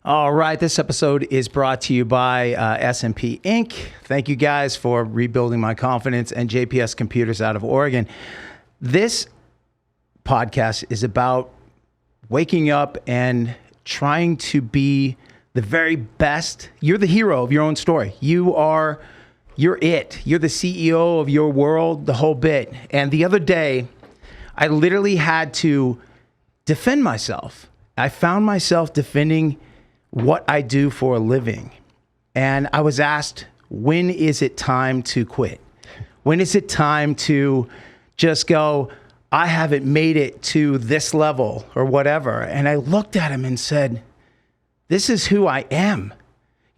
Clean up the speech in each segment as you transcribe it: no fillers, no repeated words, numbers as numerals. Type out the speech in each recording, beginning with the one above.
All right, this episode is brought to you by S&P Inc. Thank you guys for rebuilding my confidence, and JPS Computers out of Oregon. This podcast is about waking up and trying to be the very best. You're the hero of your own story. You're it. You're the CEO of your world, the whole bit. And the other day, I literally had to defend myself. I found myself defending what I do for a living. And I was asked, when is it time to quit? When is it time to just go, I haven't made it to this level or whatever? And I looked at him and said, this is who I am.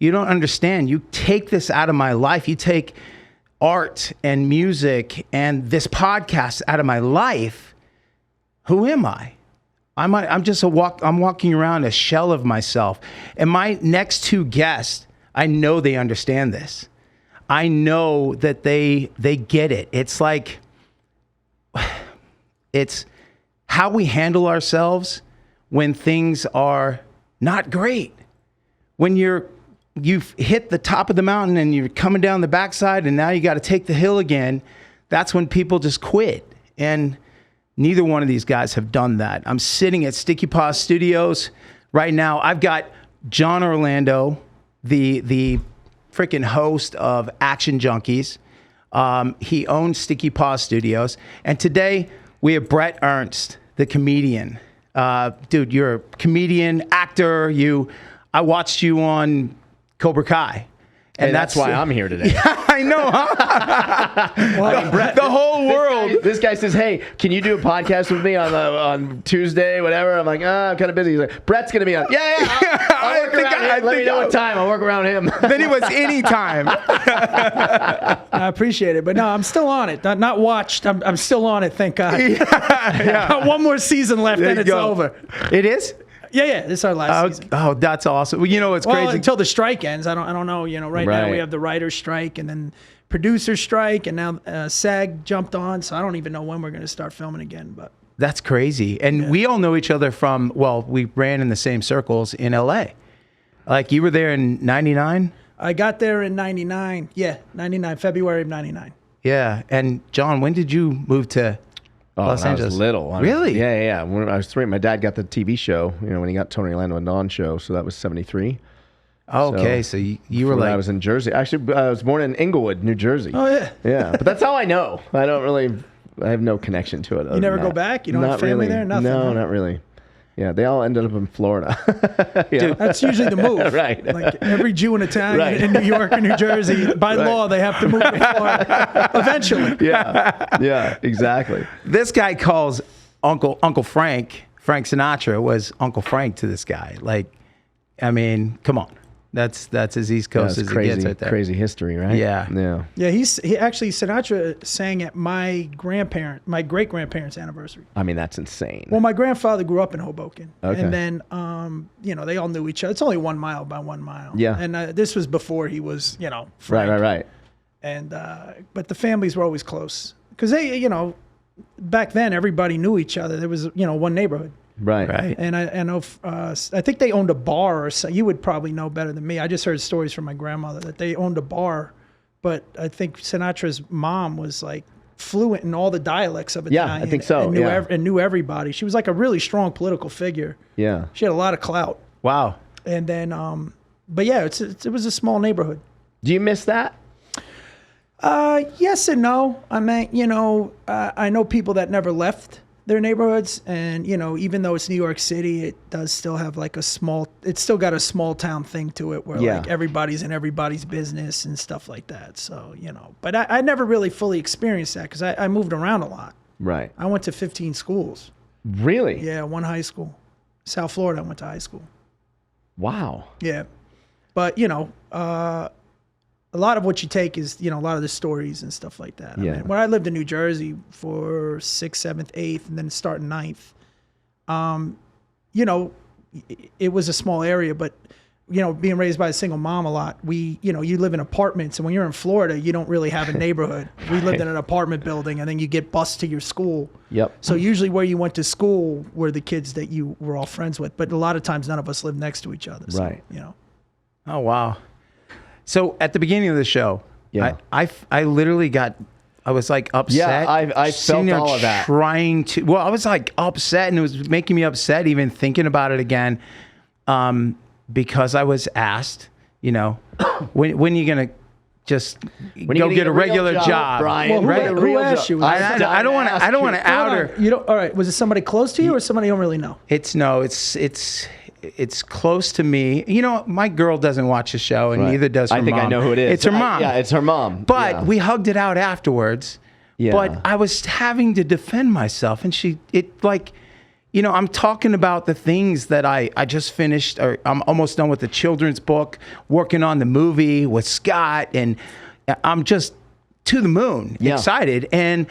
You don't understand. You take this out of my life. You take art and music and this podcast out of my life. Who am I? I'm walking around a shell of myself. And my next two guests, I know they understand this. I know that they get it. It's like, it's how we handle ourselves when things are not great. When you've hit the top of the mountain and you're coming down the backside and now you got to take the hill again, that's when people just quit. And neither one of these guys have done that. I'm sitting at Sticky Paws Studios right now. I've got Jon Orlando, the freaking host of Action Junkeez. He owns Sticky Paws Studios. And today we have Bret Ernst, the comedian. Dude, you're a comedian, actor. I watched you on Cobra Kai. And that's why I'm here today. Yeah, I know, huh? Well, the whole world. This guy says, hey, can you do a podcast with me on Tuesday, whatever? I'm like, I'm kind of busy. He's like, Bret's going to be on. Yeah. I'll work around him. Let me know what time. I'll work around him. Then it was any time. I appreciate it. But no, I'm still on it. Not watched. I'm still on it, thank God. Yeah. One more season left, and it's over. It is? Yeah, this is our last season. Oh, that's awesome. Well, you know, it's crazy. Until the strike ends. I don't know. You know, right now we have the writer's strike and then producer's strike, and now SAG jumped on. So I don't even know when we're going to start filming again. But that's crazy. And we all know each other from, we ran in the same circles in LA. Like, you were there in 99? I got there in 99. Yeah, 99, February of 99. Yeah. And Jon, when did you move to Los Angeles? I was little. Really? Yeah. When I was 3, my dad got the TV show, when he got Jon Orlando and Dawn show. So that was 73. Okay, so you were like... I was in Jersey. Actually, I was born in Inglewood, New Jersey. Oh, yeah. Yeah, but that's how I know. I have no connection to it. You never go back? You don't have family there? Nothing? No, not really. Yeah, they all ended up in Florida. Dude, that's usually the move. Right. Like every Jew and Italian in New York or New Jersey, by law, they have to move to Florida eventually. Yeah, exactly. This guy calls Uncle Frank Sinatra was Uncle Frank to this guy. Like, I mean, come on. That's as East Coast as crazy, it gets right there. Crazy history, right? Yeah. He actually, Sinatra sang at my great grandparents' anniversary. I mean, that's insane. Well, my grandfather grew up in Hoboken, okay. And then they all knew each other. It's only 1 mile by 1 mile. Yeah. And this was before he was Frank. Right. And but the families were always close because they back then everybody knew each other. There was one neighborhood. Right. And I know, I think they owned a bar or so. You would probably know better than me. I just heard stories from my grandmother that they owned a bar, but I think Sinatra's mom was like fluent in all the dialects of Italian. Yeah, I think so. And knew everybody. She was like a really strong political figure. Yeah. She had a lot of clout. Wow. And then, but yeah, it was a small neighborhood. Do you miss that? Yes and no. I mean, I know people that never left their neighborhoods, and even though it's New York City, it does still have like it's still got a small town thing to it where like everybody's in everybody's business and stuff like that. So but I never really fully experienced that because I moved around a lot. Right. I went to 15 schools. Really? Yeah, one high school. South Florida, I went to high school. Wow. Yeah, but a lot of what you take is, a lot of the stories and stuff like that. Yeah. I mean, when I lived in New Jersey for 6th, 7th, 8th, and then starting 9th, it was a small area, but being raised by a single mom a lot, you live in apartments, and when you're in Florida, you don't really have a neighborhood. We lived in an apartment building, and then you get bused to your school. Yep. So usually where you went to school were the kids that you were all friends with, but a lot of times none of us lived next to each other. So, Right. Oh, wow. So at the beginning of the show, I literally I was like upset. Yeah, I felt all of that. I was like upset, and it was making me upset even thinking about it again, because I was asked, when are you going to just go get a regular job, Brian? Well, who asked you? I don't want to out her. All right. Was it somebody close to you or somebody you don't really know? It's close to me. My girl doesn't watch the show, and neither does her mom. I think I know who it is. It's her mom. It's her mom. But we hugged it out afterwards. Yeah. But I was having to defend myself, and I'm talking about the things that I just finished, or I'm almost done with the children's book, working on the movie with Scott, and I'm just to the moon, excited. And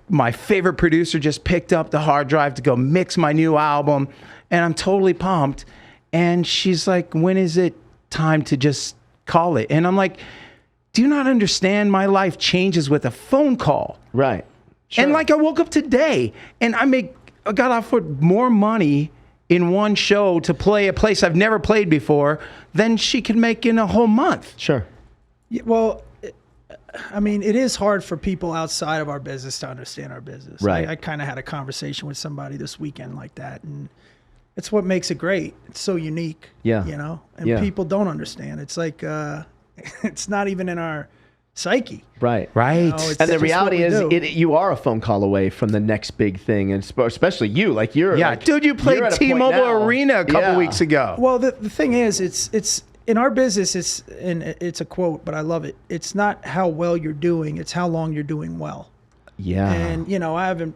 my favorite producer just picked up the hard drive to go mix my new album, and I'm totally pumped. And she's like, when is it time to just call it? And I'm like, do you not understand? My life changes with a phone call. Right. Sure. And I woke up today, and I got offered more money in one show to play a place I've never played before than she could make in a whole month. Sure. Yeah, well, it is hard for people outside of our business to understand our business. Right. I kind of had a conversation with somebody this weekend like that, and it's what makes it great. It's so unique. Yeah. And people don't understand. It's like it's not even in our psyche. Right. Right. And the reality is, you are a phone call away from the next big thing, and especially you. Dude, you played T-Mobile Arena a couple weeks ago. Well, the thing is, it's in our business. It's a quote, but I love it. It's not how well you're doing; it's how long you're doing well. Yeah. And I haven't.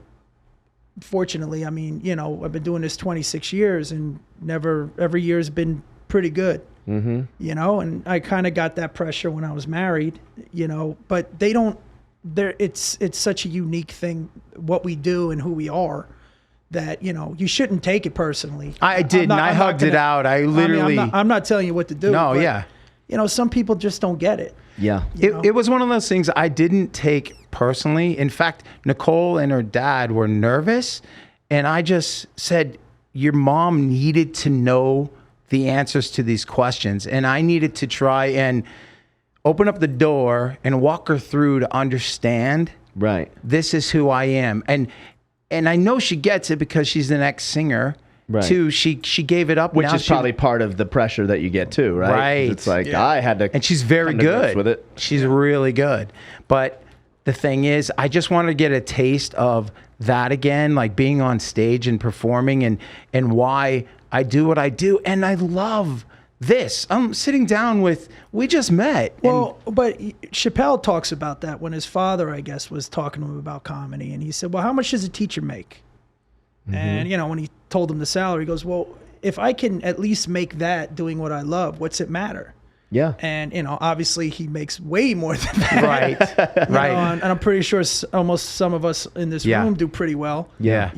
Fortunately, I've been doing this 26 years, and every year has been pretty good. Mm-hmm. And I kind of got that pressure when I was married, but it's such a unique thing, what we do and who we are, that, you shouldn't take it personally. I didn't. I hugged it out. I literally, I'm not telling you what to do. No, but, yeah. Some people just don't get it. Yeah. It was one of those things I didn't take personally. In fact, Nicole and her dad were nervous, and I just said, your mom needed to know the answers to these questions, and I needed to try and open up the door and walk her through to understand, right, this is who I am. And I know she gets it because she's an ex-singer. Right. Too, she gave it up, which is probably part of the pressure that you get too, right? Right. It's like I had to, and she's very good with it. She's really good. But the thing is, I just wanted to get a taste of that again, like being on stage and performing, and why I do what I do, and I love this. I'm sitting down with, we just met. Well, but Chappelle talks about that when his father, I guess, was talking to him about comedy, and he said, well, how much does a teacher make? Mm-hmm. And, when he told him the salary, he goes, well, if I can at least make that doing what I love, what's it matter? Yeah. And, obviously he makes way more than that. Right. Right. And I'm pretty sure almost some of us in this room do pretty well. Yeah.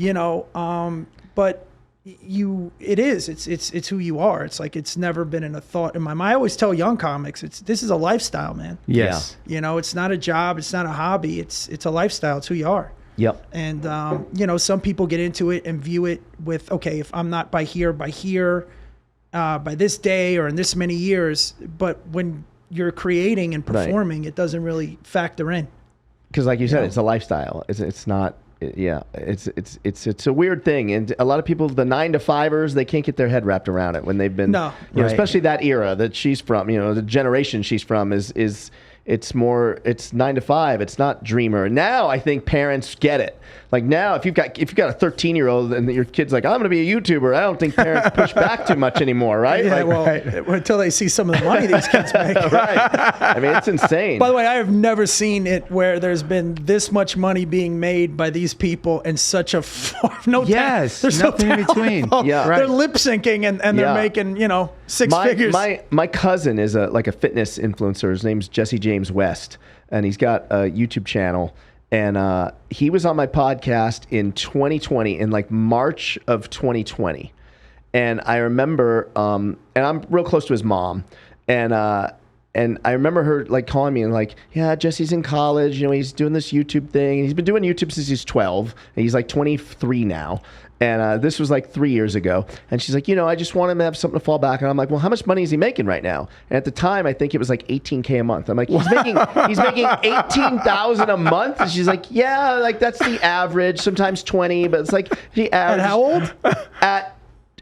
But it's who you are. It's like, it's never been in a thought in my mind. I always tell young comics, this is a lifestyle, man. Yes. It's not a job. It's not a hobby. It's a lifestyle. It's who you are. Yep. And, some people get into it and view it with, okay, if I'm not by here, by this day or in this many years, but when you're creating and performing, it doesn't really factor in. Because like you said, it's a lifestyle. It's not, it's a weird thing. And a lot of people, the 9-to-5ers, they can't get their head wrapped around it when they've been, especially that era that she's from, the generation she's from is it's 9 to 5. It's not dreamer. Now I think parents get it. Like now, if you've got a 13-year-old and your kid's like, I'm going to be a YouTuber, I don't think parents push back too much anymore, right? Yeah, until they see some of the money these kids make. Right. I mean, it's insane. By the way, I have never seen it where there's been this much money being made by these people and such a there's nothing in between. Yeah, They're lip syncing and they're making 6 figures. My cousin is a fitness influencer. His name's Jesse James West, and he's got a YouTube channel. And he was on my podcast in 2020, in like March of 2020. And I remember, and I'm real close to his mom, and I remember her like calling me and like, yeah, Jesse's in college, he's doing this YouTube thing, and he's been doing YouTube since he's 12, and he's like 23 now. And this was like 3 years ago. And she's like, I just want him to have something to fall back. And I'm like, well, how much money is he making right now? And at the time, I think it was like $18K a month. I'm like, he's making $18,000 a month. And she's like, yeah, like that's the average. Sometimes 20, but it's like the average. At how old?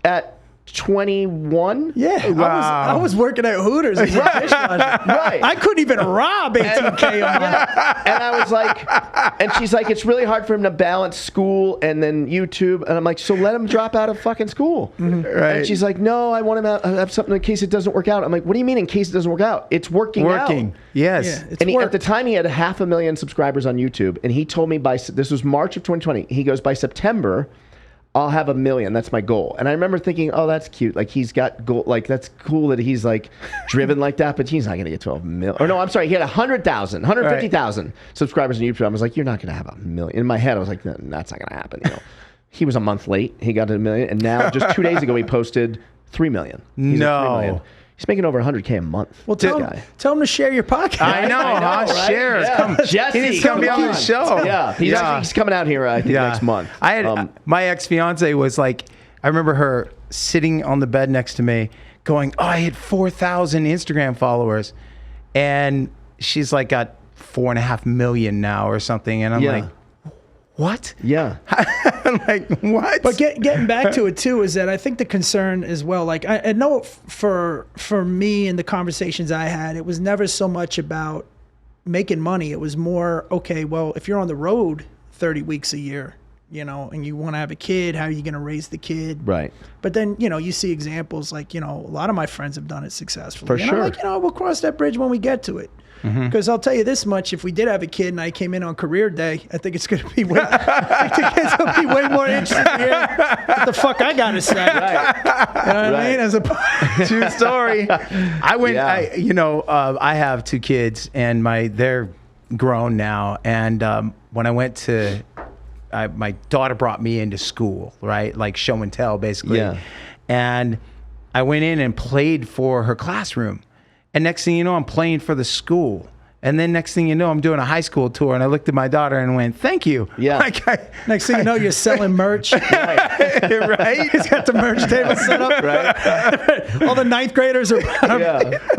At 21. Yeah, wow. I was working at Hooters. Right. Right. I couldn't even rob $18K a month. Yeah. And I was like, and she's like, it's really hard for him to balance school and then YouTube. And I'm like, so let him drop out of fucking school. Mm-hmm. Right. And she's like, no, I want him to have something in case it doesn't work out. I'm like, what do you mean in case it doesn't work out? It's working out. Yes. Yeah, and at the time he had 500,000 subscribers on YouTube. And he told me this was March of 2020. He goes, by September, I'll have 1 million. That's my goal. And I remember thinking, oh, that's cute. Like he's got goal. Like that's cool that he's like driven like that. But he's not going to get 12 million. Or no, I'm sorry. He had 100,000, 150,000 subscribers on YouTube. I was like, you're not going to have 1 million. In my head, I was like, no, that's not going to happen. He was a month late. He got to 1 million, and now just 2 days ago he posted 3 million. He's at 3 million. He's making over 100K a month. Well, tell him to share your podcast. I know, right? Share. Yeah. Come, Jesse, he needs to come be on the show. Yeah, he's coming out here, I think, next month. I had my ex-fiance was like, I remember her sitting on the bed next to me going, oh, I had 4,000 Instagram followers. And she's like got 4.5 million now or something. And I'm like, what? Yeah. I'm like, what? But getting back to it too is that I think the concern as well, like I know for me and the conversations I had, it was never so much about making money. It was more, okay, well, if you're on the road 30 weeks a year, and you want to have a kid, how are you going to raise the kid? Right. But then, you see examples like, a lot of my friends have done it successfully. For sure. I'm like, we'll cross that bridge when we get to it. Because I'll tell you this much: if we did have a kid and I came in on career day, I think it's going to be way, more interesting to hear what the fuck I got to say. Right. You know what I mean? As a true story. I went. Yeah. I have 2 kids, and they're grown now. And when I went to, my daughter brought me into school, right? Like show and tell, basically. Yeah. And I went in and played for her classroom. And next thing you know, I'm playing for the school. And then next thing you know, I'm doing a high school tour. And I looked at my daughter and went, thank you. Yeah. Next thing you know, you're selling merch. Right? He's got the merch table set up. Right. All the 9th graders are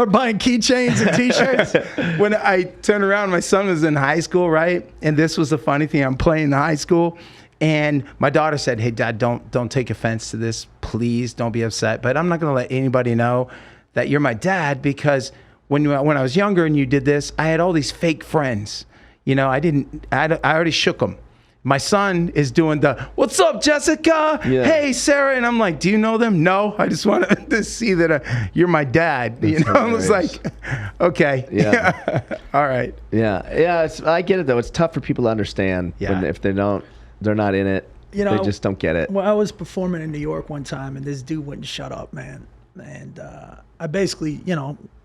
buying keychains and T-shirts. When I turned around, my son was in high school, right? And this was the funny thing. I'm playing the high school. And my daughter said, hey, Dad, don't take offense to this. Please don't be upset. But I'm not going to let anybody know that you're my dad, because when I was younger and you did this, I had all these fake friends. I already shook them. My son is doing the, what's up, Jessica? Yeah. Hey, Sarah. And I'm like, do you know them? No, I just wanted to see that you're my dad. I was like, okay. Yeah. All right. Yeah. Yeah. I get it though. It's tough for people to understand if they're not in it. They just don't get it. Well, I was performing in New York one time and this dude wouldn't shut up, man. And I basically,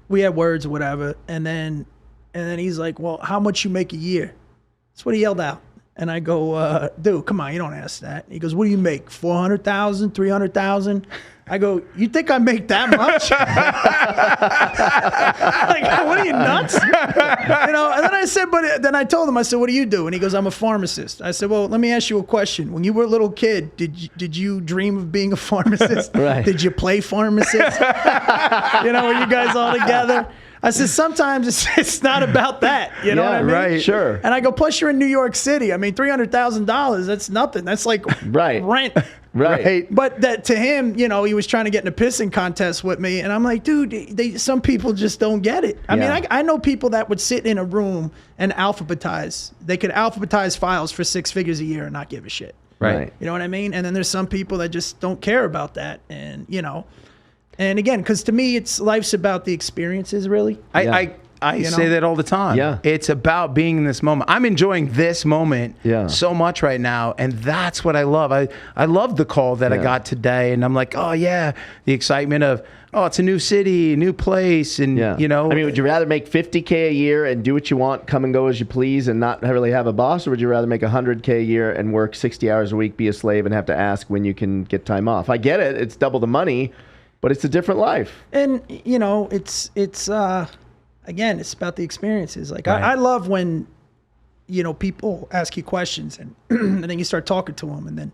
we had words or whatever. And then he's like, well, how much you make a year? That's what he yelled out. And I go, dude, come on, you don't ask that. He goes, what do you make? 400,000, 300,000? I go, you think I make that much? Like, what are you, nuts? And then I said, then I told him, I said, what do you do? And he goes, I'm a pharmacist. I said, well, let me ask you a question. When you were a little kid, did you dream of being a pharmacist? Right. Did you play pharmacist? Were you guys all together? I said, sometimes it's not about that. You know what I mean? Right. Sure. And I go, plus you're in New York City. I mean, $300,000, that's nothing. That's like rent. Right. But that to him, he was trying to get in a pissing contest with me. And I'm like, dude, some people just don't get it. I mean, I know people that would sit in a room and alphabetize. They could alphabetize files for 6 figures a year and not give a shit. Right. You know what I mean? And then there's some people that just don't care about that. And, and again, because to me, life's about the experiences, really. I I say that all the time. Yeah. It's about being in this moment. I'm enjoying this moment so much right now, and that's what I love. I love the call that I got today, and I'm like, oh yeah, the excitement of, oh, it's a new city, new place, and you know. I mean, would you rather make $50K a year and do what you want, come and go as you please, and not really have a boss, or would you rather make $100K a year and work 60 hours a week, be a slave, and have to ask when you can get time off? I get it; it's double the money, but it's a different life. And you know, it's again, it's about the experiences. Like I love when, you know, people ask you questions and and then you start talking to them, and then,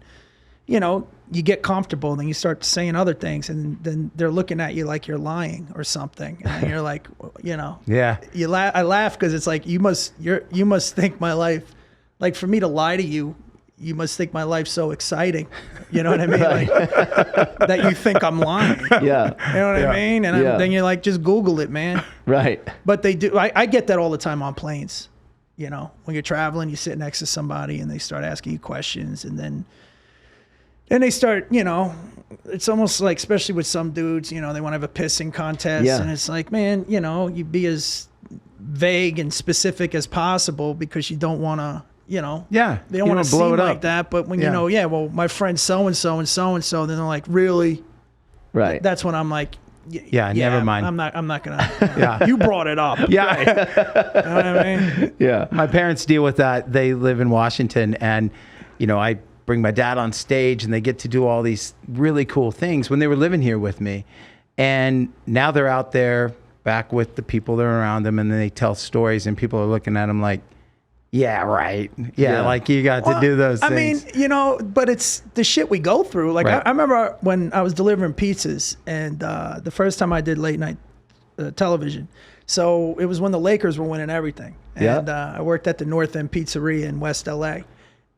you know, you get comfortable, and then you start saying other things, and then they're looking at you like you're lying or something, and you're like, you know, I laugh because it's like you must think my life, like for me to lie to you, you must think my life's so exciting, you know what I mean? Like, that you think I'm lying. Yeah, you know what I mean? And then you're like, just Google it, man. Right. But they do. I get that all the time on planes. You know, when you're traveling, you sit next to somebody and they start asking you questions, and then they start, you know, it's almost like, especially with some dudes, you know, they want to have a pissing contest. Yeah. And it's like, man, you know, you be as vague and specific as possible because you don't want to, you know, they don't want to blow it like that. But when you know, well, my friend so-and-so and so-and-so, then they're like, really? Right. That's when I'm like, never mind. I'm not gonna. You brought it up. Yeah. You know what I mean? Yeah. My parents deal with that. They live in Washington, and you know, I bring my dad on stage, and they get to do all these really cool things when they were living here with me, and now they're out there back with the people that are around them, and then they tell stories, and people are looking at them like, yeah, right. Yeah, like you got to do those things. I mean, you know, but it's the shit we go through. Like, I remember when I was delivering pizzas, and the first time I did late night television. So it was when the Lakers were winning everything. And I worked at the North End Pizzeria in West LA.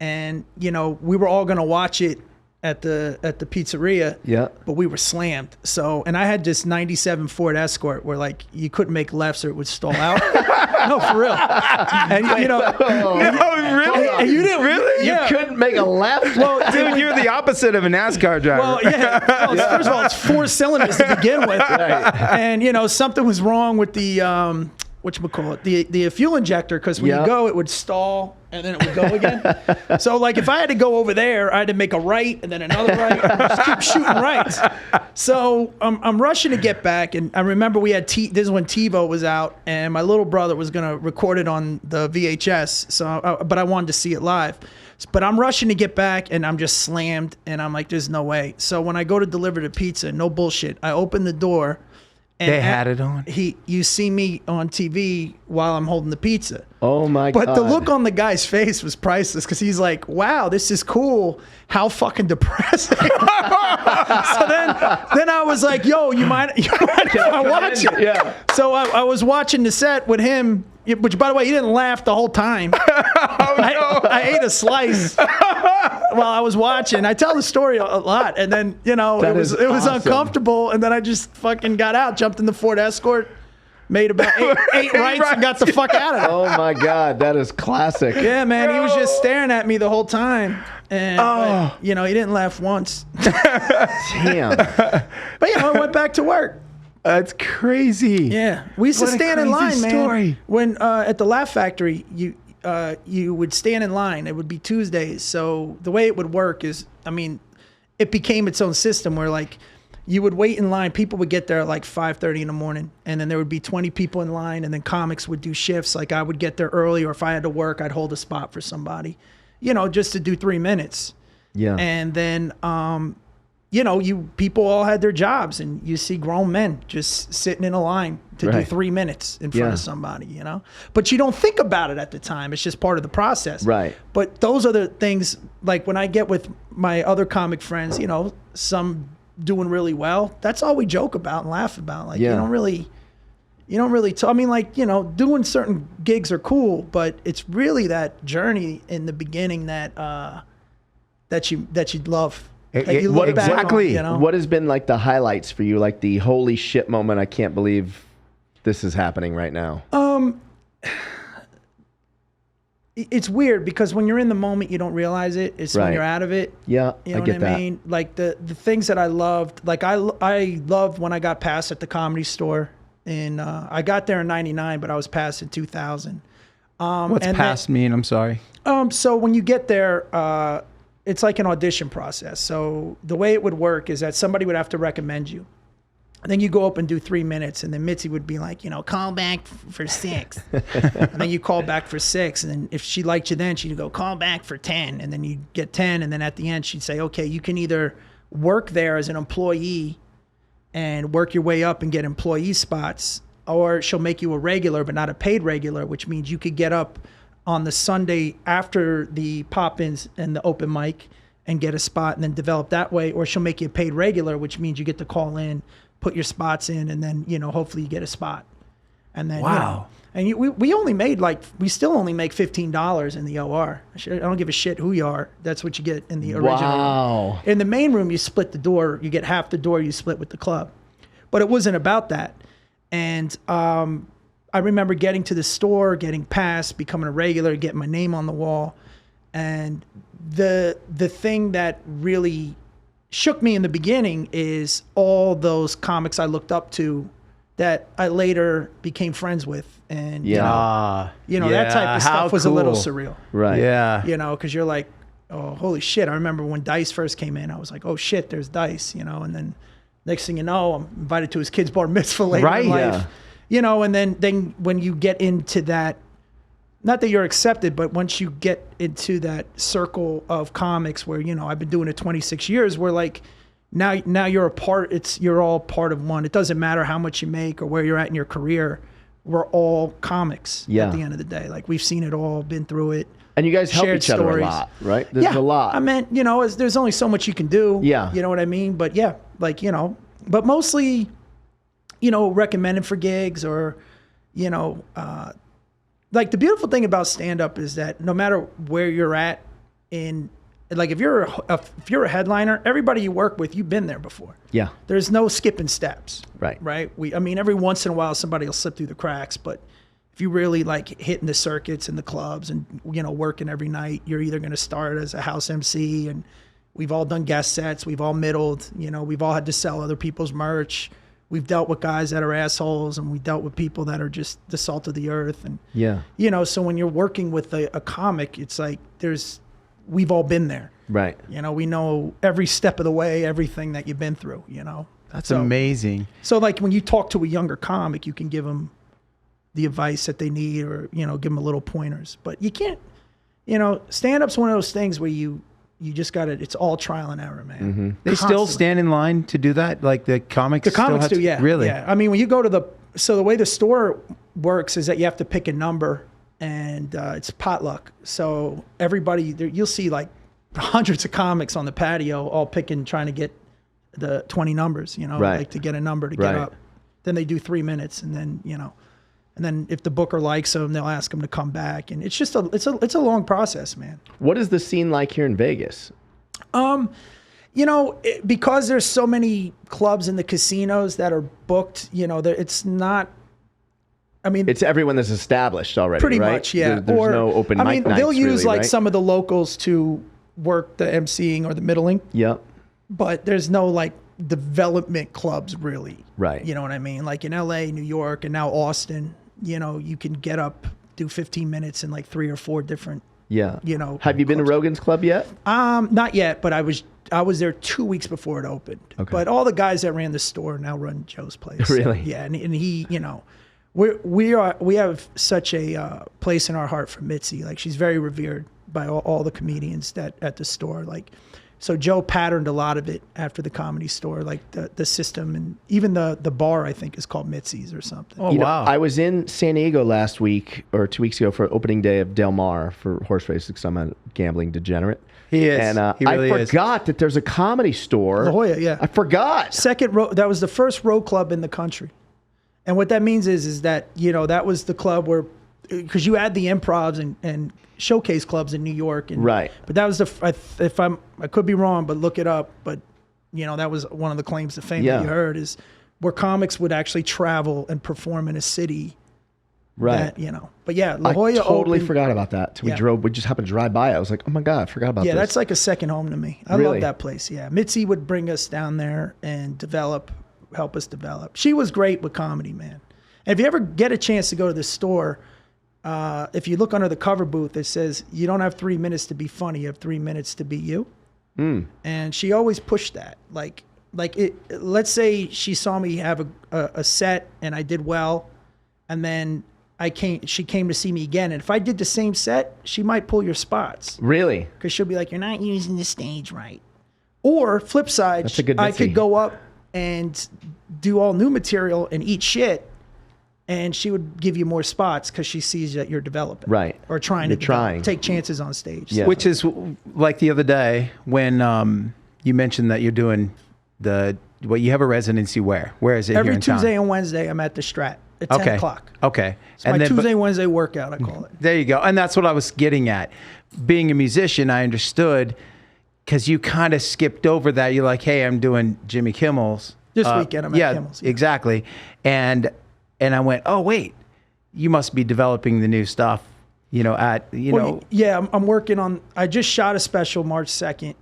And, you know, we were all going to watch it at the pizzeria, but we were slammed. So, and I had this 97 Ford Escort where, like, you couldn't make lefts or it would stall out. No, for real. And, you know. No, really? And you didn't really? You couldn't make a left? Well, dude, you're the opposite of a NASCAR driver. Well, first of all, it's 4 cylinders to begin with. Right. And, you know, something was wrong with the, whatchamacallit, the fuel injector, because when you go, it would stall and then it would go again. So, like, if I had to go over there, I had to make a right and then another right and just keep shooting rights. So I'm rushing to get back, and I remember we had this is when TiVo was out, and my little brother was going to record it on the VHS. So, but I wanted to see it live. But I'm rushing to get back, and I'm just slammed, and I'm like, there's no way. So when I go to deliver the pizza, no bullshit, I open the door. And they had it on. You see me on TV while I'm holding the pizza. Oh my God. But the look on the guy's face was priceless, because he's like, wow, this is cool. How fucking depressing. So then I was like, yo, you mind if I watch it? Yeah. So I was watching the set with him, which, by the way, he didn't laugh the whole time. I ate a slice while I was watching. I tell the story a lot, and then, you know, it was awesome. Uncomfortable, and then I just fucking got out, jumped in the Ford Escort, made about eight rights, and got the fuck out of it. Oh my God, that is classic. Yeah, man, he was just staring at me the whole time, and but, you know, he didn't laugh once. Damn. But you know, I went back to work. That's crazy. Yeah, we used to stand in line, man. When at the Laugh Factory, you would stand in line. It would be Tuesdays. So the way it would work is, I mean, it became its own system where, like, you would wait in line. People would get there at like 5:30 in the morning, and then there would be 20 people in line, and then comics would do shifts. Like, I would get there early, or if I had to work, I'd hold a spot for somebody, you know, just to do 3 minutes. Yeah. And then, you know, people all had their jobs, and you see grown men just sitting in a line to do 3 minutes in front of somebody, you know? But you don't think about it at the time. It's just part of the process. Right. But those are the things, like when I get with my other comic friends, you know, some doing really well, that's all we joke about and laugh about. Like, you don't really I mean, like, you know, doing certain gigs are cool, but it's really that journey in the beginning that you'd love. What exactly? On, you know? What has been like the highlights for you? Like the holy shit moment, I can't believe this is happening right now. It's weird because when you're in the moment, you don't realize it. It's when you're out of it. Yeah, you know I get what I that. mean? Like the things that I loved, like I loved when I got passed at the Comedy Store And I got there in '99, but I was passed in 2000. What's passed mean? I'm sorry. So when you get there, it's like an audition process. So the way it would work is that somebody would have to recommend you. And then you go up and do 3 minutes, and then Mitzi would be like, call back for 6. And then you call back for 6, and then if she liked you then, she'd go, call back for 10. And then you get 10, and then at the end, she'd say, okay, you can either work there as an employee and work your way up and get employee spots, or she'll make you a regular, but not a paid regular, which means you could get up on the Sunday after the pop-ins and the open mic and get a spot and then develop that way, or she'll make you a paid regular, which means you get to call in, put your spots in, and then, hopefully you get a spot. And then, wow. And we only made we still only make $15 in the OR. I don't give a shit who you are. That's what you get in the original. Wow. In the main room, you split the door. You get half the door you split with the club. But it wasn't about that. And I remember getting to the store, getting passed, becoming a regular, getting my name on the wall. And the thing that really shook me in the beginning is all those comics I looked up to that I later became friends with. And, that type of stuff was a little surreal. Right. Yeah. Because you're like, oh, holy shit. I remember when Dice first came in, I was like, oh shit, there's Dice, and then next thing you know, I'm invited to his kid's bar mitzvah later in life. Yeah. And then when you get into that, not that you're accepted, but once you get into that circle of comics where, I've been doing it 26 years, where like now you're a part, you're all part of one. It doesn't matter how much you make or where you're at in your career. We're all comics at the end of the day. Like we've seen it all, been through it. And you guys help each other a lot, right? There's a lot. I mean, there's only so much you can do. Yeah. You know what I mean? But yeah, but mostly, recommended for gigs or, like the beautiful thing about stand-up is that no matter where you're at like if you're a headliner, everybody you work with, you've been there before. Yeah. There's no skipping steps. Right. Right. Every once in a while somebody will slip through the cracks, but if you really like hitting the circuits and the clubs and, working every night, you're either going to start as a house MC, and we've all done guest sets. We've all middled, we've all had to sell other people's merch. We've dealt with guys that are assholes, and we dealt with people that are just the salt of the earth. And, so when you're working with a comic, it's like we've all been there. Right. We know every step of the way, everything that you've been through, That's amazing. So like when you talk to a younger comic, you can give them the advice that they need, or, give them a little pointers. But you can't, stand-up's one of those things where you just got to, it's all trial and error, man. Mm-hmm. They still stand in line to do that? Like the comics? The comics do, yeah. Really? Yeah. I mean, when you go to the way the store works is that you have to pick a number, and it's potluck. So everybody, you'll see like hundreds of comics on the patio all trying to get the 20 numbers, right. like to get a number to get up. Then they do 3 minutes, and then, and then if the booker likes them, they'll ask them to come back. And it's just it's a long process, man. What is the scene like here in Vegas? Because there's so many clubs in the casinos that are booked, it's not, it's everyone that's established already, pretty right? much, yeah. There's no open mic nights, they'll use really, like some of the locals to work the emceeing or the middling. Yep. But there's no like development clubs really. Right. You know what I mean? Like in LA, New York, and now Austin, you can get up, do 15 minutes in like 3 or 4 different, Have you been to Rogan's Club yet? Not yet, but I was there 2 weeks before it opened. Okay. But all the guys that ran the store now run Joe's place. Really? Yeah. And he, we have such a place in our heart for Mitzi. Like she's very revered by all the comedians at the store. Like, so Joe patterned a lot of it after the Comedy Store, like the system, and even the bar I think is called Mitzi's or something. Oh, wow. I was in San Diego last week or 2 weeks ago for opening day of Del Mar for horse races because I'm a gambling degenerate. He is. And he really I forgot that there's a Comedy Store. La Jolla, yeah. I forgot. That was the first row club in the country. And what that means is that, that was the club where, because you had the improvs and showcase clubs in New York. And, right. But that was I could be wrong, but look it up. But, that was one of the claims to fame that you heard is where comics would actually travel and perform in a city. Right. That, but yeah, La Jolla I totally opened, forgot about that. We just happened to drive by. I was like, oh my God, I forgot about this. Yeah, that's like a second home to me. I love that place. Yeah. Mitzi would bring us down there and help us develop. She was great with comedy, man. And if you ever get a chance to go to the store, if you look under the cover booth, it says, you don't have 3 minutes to be funny. You have 3 minutes to be you. And she always pushed that. Let's say she saw me have a set and I did well, and then she came to see me again. And if I did the same set, she might pull your spots. Really? Because she'll be like, you're not using the stage right. Or flip side, I could go up and do all new material and eat shit, and she would give you more spots because she sees that you're developing. Right. Or trying to take chances on stage. Yeah. Which is like the other day when you mentioned that you're doing you have a residency where? Where is it Every here in Tuesday town? and Wednesday, I'm at the Strat at 10 o'clock. Okay. It's my Tuesday, Wednesday workout, I call it. There you go. And that's what I was getting at. Being a musician, I understood, because you kind of skipped over that. You're like, hey, I'm doing Jimmy Kimmel's. This weekend I'm at Kimmel's. Yeah, exactly. And I went, oh, wait, you must be developing the new stuff, Yeah, I'm working on, I just shot a special March 2nd,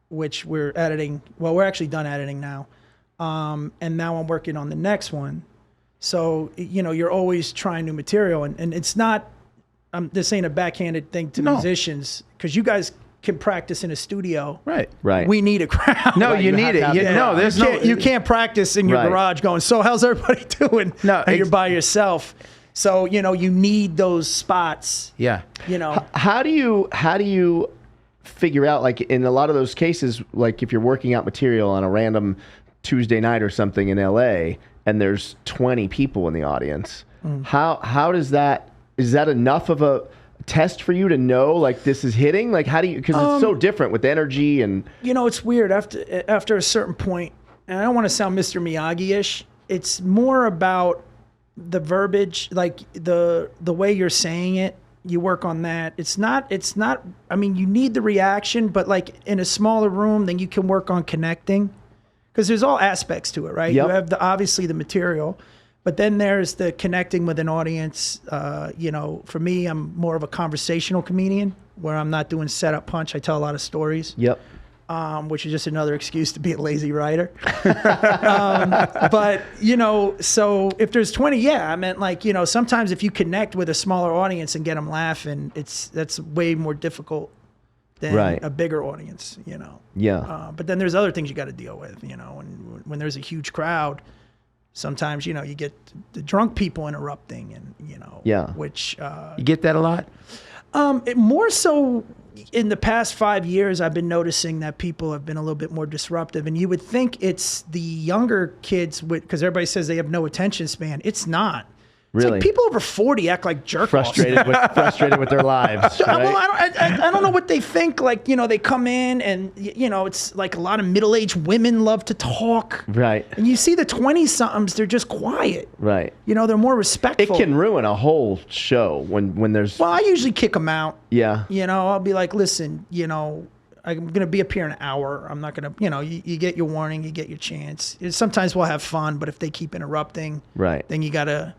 which we're editing. Well, we're actually done editing now. And now I'm working on the next one. So, you're always trying new material. And it's not, this ain't a backhanded thing to musicians, because you guys can practice in a studio. Right. We need a crowd. No, you need it. You can't practice in your garage going, so how's everybody doing? No, and you're by yourself. So, you need those spots. Yeah. How do you figure out, like, in a lot of those cases, like if you're working out material on a random Tuesday night or something in LA and there's 20 people in the audience, how does that, is that enough of a test for you to know, like, this is hitting? Like, how do you, because it's so different with energy and... it's weird after a certain point, and I don't want to sound Mr. Miyagi-ish, it's more about the verbiage, like the way you're saying it. You work on that. It's not, I mean, you need the reaction, but like in a smaller room, then you can work on connecting, because there's all aspects to it, right? Yep. You have obviously the material, but then there's the connecting with an audience. For me, I'm more of a conversational comedian where I'm not doing setup punch. I tell a lot of stories. Yep. Which is just another excuse to be a lazy writer. But, so if there's 20, I meant like, sometimes if you connect with a smaller audience and get them laughing, that's way more difficult than a bigger audience, Yeah. But then there's other things you got to deal with, when there's a huge crowd, sometimes, you get the drunk people interrupting and, which... you get that a lot? More so in the past 5 years, I've been noticing that people have been a little bit more disruptive. And you would think it's the younger kids, because everybody says they have no attention span. It's not. It's really? Like people over 40 act like jerk frustrated with their lives. Right? Well, I don't know what they think. Like, they come in and, it's like a lot of middle-aged women love to talk. Right. And you see the 20-somethings, they're just quiet. Right. They're more respectful. It can ruin a whole show when there's... Well, I usually kick them out. Yeah. I'll be like, listen, I'm going to be up here in an hour. I'm not going to, you get your warning, you get your chance. Sometimes we'll have fun, but if they keep interrupting, then you got to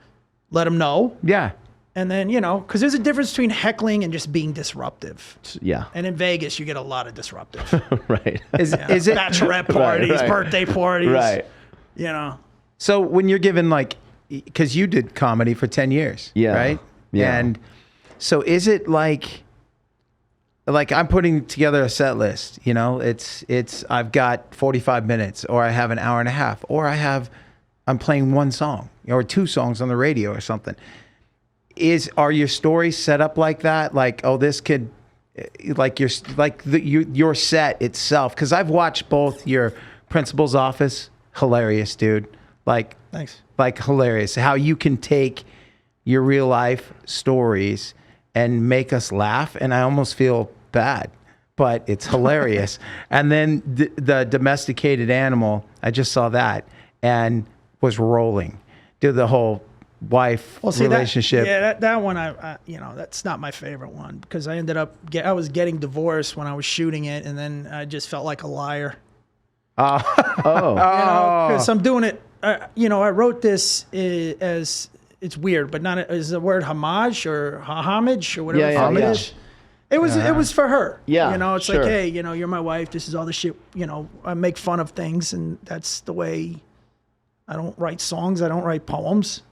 let them know. Yeah. And then, because there's a difference between heckling and just being disruptive. Yeah. And in Vegas, you get a lot of disruptive. Right. Is it bachelorette parties, birthday parties. Right. So when you're given, like, because you did comedy for 10 years, right? Yeah. And so is it like I'm putting together a set list, it's I've got 45 minutes, or I have an hour and a half, or I'm playing one song or two songs on the radio or something. Are your stories set up like that? Like, oh, this could, like your set itself? Because I've watched both your Principal's Office, hilarious, dude. Like, thanks. Like hilarious. How you can take your real life stories and make us laugh, and I almost feel bad, but it's hilarious. And then the domesticated animal, I just saw that and was rolling. Did the whole wife relationship. That one, I that's not my favorite one, because I ended up, I was getting divorced when I was shooting it, and then I just felt like a liar. Because I'm doing it, I wrote this as, it's weird, but not as the word homage or homage or whatever it is. It was for her. Yeah. It's like, hey, you're my wife. This is all the shit, I make fun of things, and that's the way I don't write songs. I don't write poems.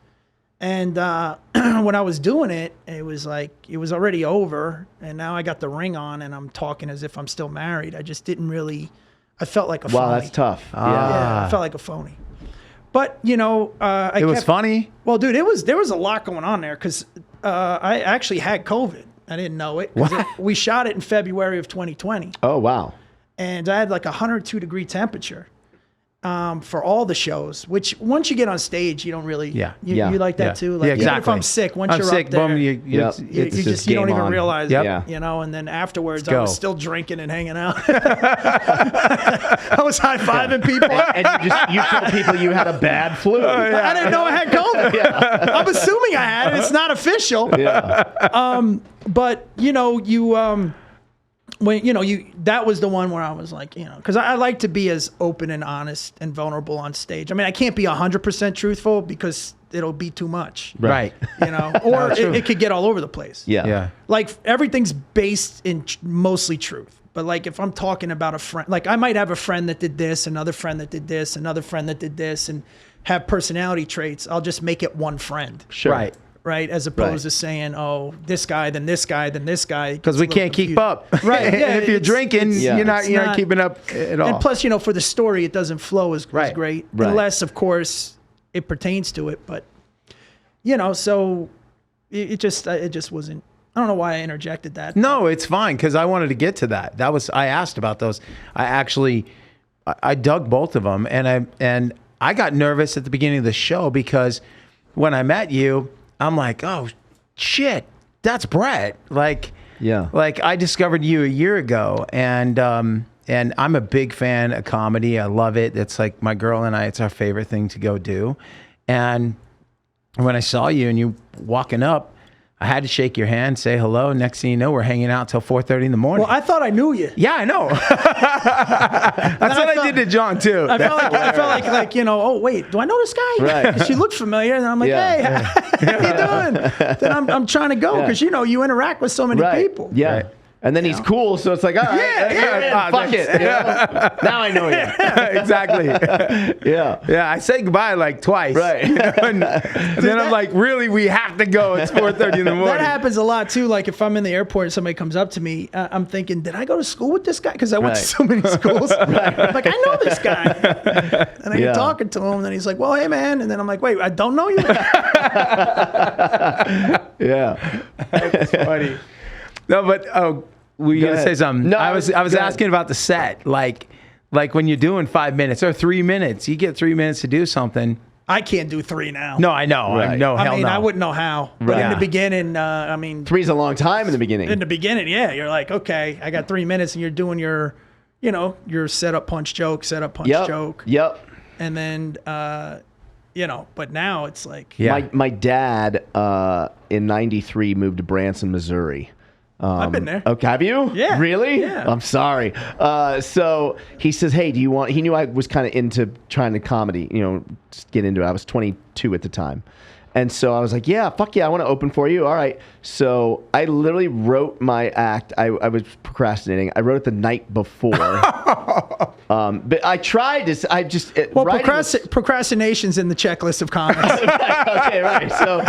And when I was doing it, it was like, it was already over. And now I got the ring on and I'm talking as if I'm still married. I just didn't really, I felt like a phony. Wow, that's tough. Yeah, I felt like a phony. But, you know, it was funny. Well, dude, there was a lot going on there because I actually had COVID. I didn't know it. We shot it in February of 2020. Oh, wow. And I had like 102-degree temperature for all the shows, which once you get on stage, you don't really, you like that too? Like, exactly. Even if I'm sick, once you're sick, up there, boom, you don't even realize it, you know, and then afterwards I was still drinking and hanging out. I was high-fiving people. And you told people you had a bad flu. I didn't know I had COVID. I'm assuming I had it. It's not official. But, you know, when that was the one where I was like, you know, because I like to be as open and honest and vulnerable on stage. I mean, I can't be 100% truthful because it'll be too much, right? You know, or it could get all over the place. Yeah. Like everything's based in mostly truth. But like if I'm talking about a friend, like I might have a friend that did this, another friend that did this, another friend that did this, and have personality traits. I'll just make it one friend. Sure. Right, as opposed to saying, "Oh, this guy, then this guy, then this guy," because we can't keep up. Right? Yeah. And if you're drinking, you're not keeping up at all. And plus, you know, for the story, it doesn't flow as great, unless, of course, it pertains to it. But you know, so it just wasn't. I don't know why I interjected that. No, it's fine because I wanted to get to that. I asked about those. I dug both of them, and I got nervous at the beginning of the show because when I met you, I'm like, oh shit, that's Bret. Like I discovered you a year ago, and I'm a big fan of comedy. I love it. It's like my girl and I, it's our favorite thing to go do. And when I saw you and you walking up, I had to shake your hand, say hello. Next thing you know, we're hanging out till 4:30 in the morning. Well, I thought I knew you. Yeah, I know. That's what I did to Jon too. I felt like you know. Oh wait, do I know this guy? Right. She looked familiar, and I'm like, hey, how you doing? Then I'm trying to go because you know you interact with so many people. Yeah. Right. And then he's cool, so it's like, all right, fuck it. You know? Now I know you. Exactly. Yeah, I say goodbye like twice. Right. You know, and then I'm like, really, we have to go. It's 4:30 in the morning. That happens a lot too. Like if I'm in the airport and somebody comes up to me, I'm thinking, did I go to school with this guy? Because I went to so many schools. Like, I know this guy. And I get talking to him, and then he's like, well, hey, man. And then I'm like, wait, I don't know you? Yeah. That's funny. No, but were you gonna say something? No, I was asking about the set. Like when you're doing 5 minutes or 3 minutes, you get 3 minutes to do something. I can't do 3 now. No, I know. Right. I wouldn't know how. But in the beginning, 3's a long time in the beginning. In the beginning, yeah, you're like, okay, I got 3 minutes, and you're doing your setup punch joke, joke. Yep. And then, but now it's like, my dad in '93 moved to Branson, Missouri. I've been there. Okay, have you? Yeah. Really? Yeah. I'm sorry. So he says, hey, do you want... He knew I was kind of into trying to comedy, just get into it. I was 22 at the time. And so I was like, yeah, fuck yeah, I want to open for you. All right. So I literally wrote my act. I was procrastinating. I wrote it the night before. But I tried to... procrastination's in the checklist of comedy. Okay, right. So